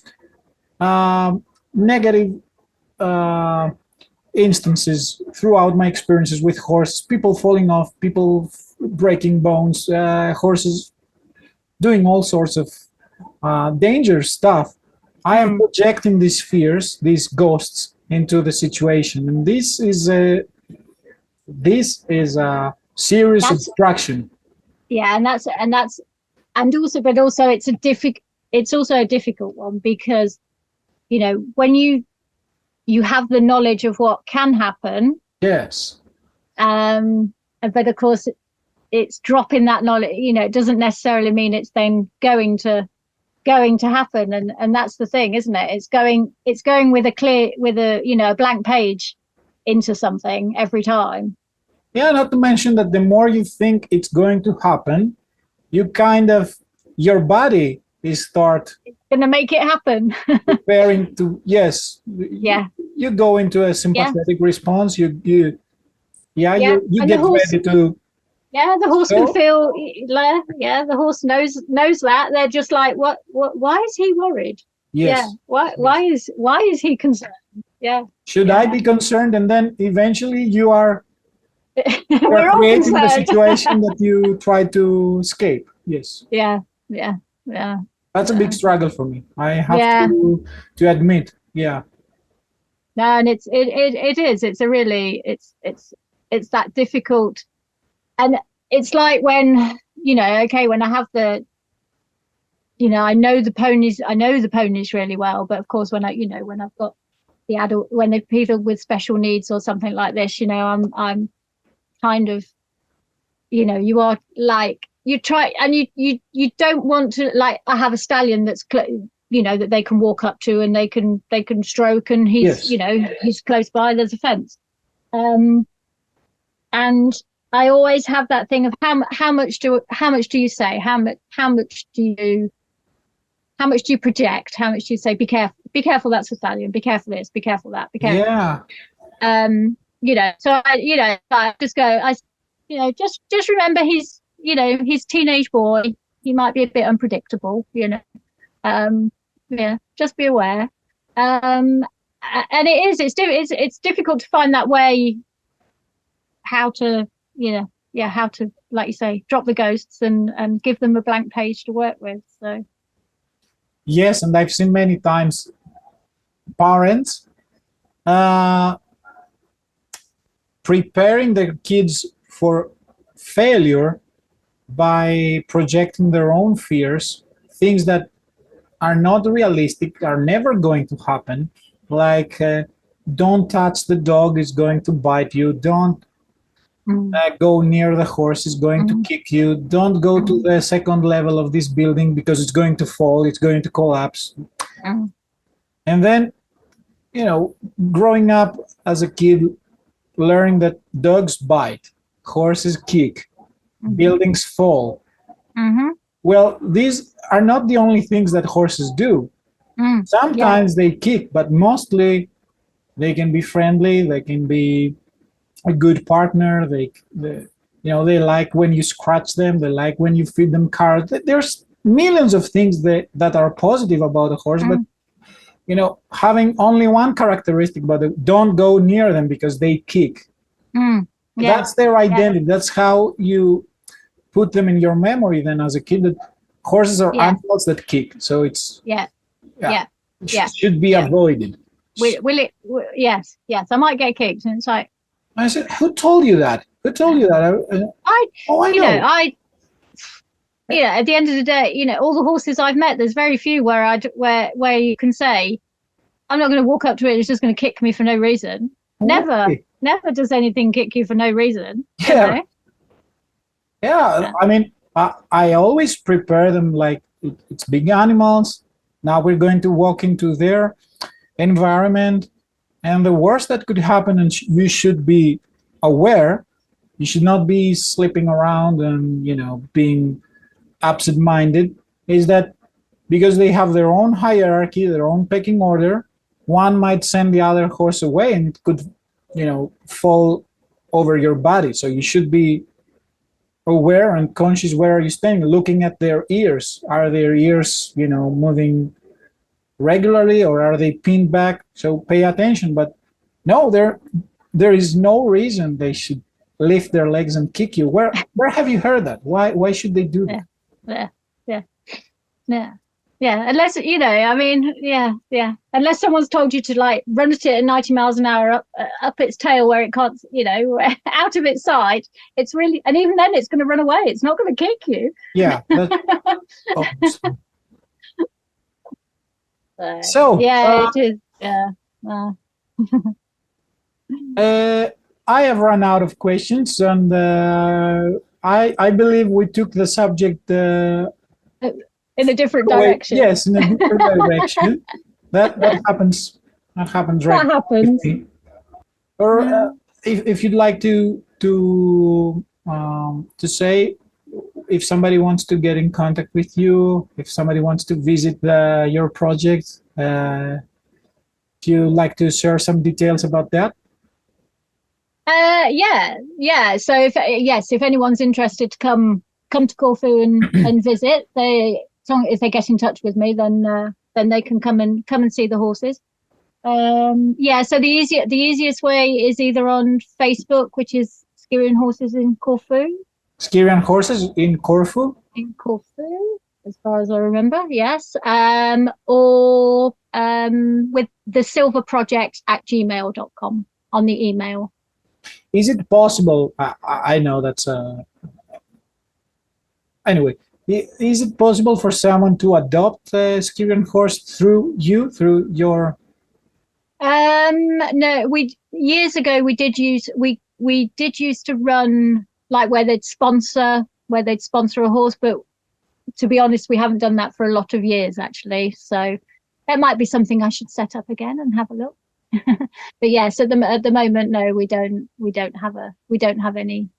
negative instances throughout my experiences with horses, people falling off, people breaking bones, horses doing all sorts of dangerous stuff. I am projecting these fears, these ghosts, into the situation, and this is a serious obstruction. Yeah, and also it's also a difficult one because when you have the knowledge of what can happen. Yes. But of course, it's dropping that knowledge. It doesn't necessarily mean it's then going to happen, and that's the thing, isn't it? It's going with a blank page into something every time. Yeah, not to mention that the more you think it's going to happen, you your body is it's going to make it happen. preparing to, yes. Yeah. You go into a sympathetic response. You get ready to. Yeah, the horse can feel. Yeah, the horse knows that. They're just like, what? Why is he worried? Yes. Yeah. Why is he concerned? Yeah. Should I be concerned? And then eventually you are. We're all creating the concerned. situation that you try to escape. Yes. Yeah. That's a big struggle for me. I have to admit. Yeah. No, and it is. It's a really it's that difficult, and it's like when when I have the I know the ponies really well, but of course when I've got the adult, when they're people with special needs or something like this, I'm kind of you are like you try, and you don't want to, like, I have a stallion that's that they can walk up to and they can stroke, and he's he's close by, there's a fence, and I always have that thing of how much do you say, how much do you project, how much do you say, be careful, that's a stallion, be careful this, be careful that, be careful. So I just go, just remember he's teenage boy, he might be a bit unpredictable, just be aware. And and it's difficult to find that way, how to, how to, like you say, drop the ghosts and give them a blank page to work with. So Yes, and I've seen many times parents preparing their kids for failure by projecting their own fears, things that are not realistic, are never going to happen, like don't touch the dog, is going to bite you, don't go near the horse, is going to kick you, don't go to the second level of this building because it's going to fall, it's going to collapse. And then, growing up as a kid, learning that dogs bite, horses kick, buildings fall. Well, these are not the only things that horses do. Sometimes they kick, but mostly they can be friendly, they can be a good partner, they like when you scratch them, they like when you feed them carrots. There's millions of things that are positive about a horse, but having only one characteristic, but don't go near them because they kick. That's their identity. That's how you put them in your memory then as a kid, that horses are animals that kick. So it's should be avoided. Yes, I might get kicked, and it's like, I said, who told you that? Who told you that? I know. At the end of the day, all the horses I've met, there's very few where you can say, I'm not going to walk up to it, it's just going to kick me for no reason. Never does anything kick you for no reason. Yeah. I mean, I always prepare them like it's big animals. Now we're going to walk into their environment, and the worst that could happen, and you should be aware, you should not be slipping around and being absent-minded, is that because they have their own hierarchy, their own pecking order, one might send the other horse away and it could fall over your body. So you should be aware and conscious, where are you standing, looking at their ears. Are their ears moving regularly, or are they pinned back? So pay attention. But no, there is no reason they should lift their legs and kick you. Where have you heard that? Why should they do that? Unless unless someone's told you to like run at it at 90 miles an hour up its tail where it can't, out of its sight. It's really, and even then it's going to run away, it's not going to kick you. So it is. I have run out of questions, and I believe we took the subject in a different direction. Yes, in a different direction. That happens. That happens, right? That happens. Or if you'd like to say, if somebody wants to get in contact with you, if somebody wants to visit your project, do you like to share some details about that? So if anyone's interested to come to Corfu and visit, if they get in touch with me, then they can come and see the horses. So the easiest way is either on Facebook, which is Styrian Horses in Corfu. Styrian Horses in Corfu? In Corfu, as far as I remember, yes. Or with the silverproject@gmail.com on the email. Is it possible, I know that's anyway, is it possible for someone to adopt a Styrian horse through your? No, years ago we did use to run like where they'd sponsor a horse, but to be honest, we haven't done that for a lot of years actually. So that might be something I should set up again and have a look. But yes, at the moment, no, we don't have anything.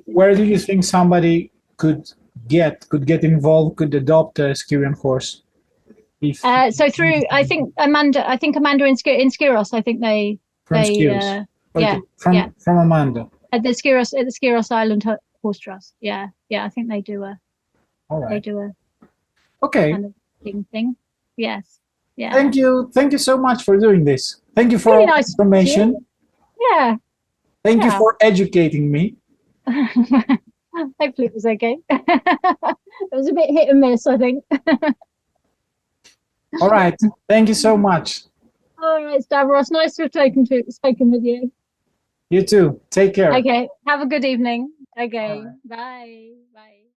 Where do you think somebody could get involved, could adopt a Styrian horse? So through, I think Amanda in Skiros, I think from Amanda at the Skiros Island Horse Trust. I think they do They do a okay kind of thing. Yes. Yeah. Thank you so much for doing this. Thank you for Really all the nice to information. Yeah. Thank you Yeah. for educating me. Hopefully it was okay. It was a bit hit and miss, I think. All right. Thank you so much. All right, Stavros, nice to have spoken with you. You too. Take care. Okay, have a good evening. Okay, All right. bye. Bye.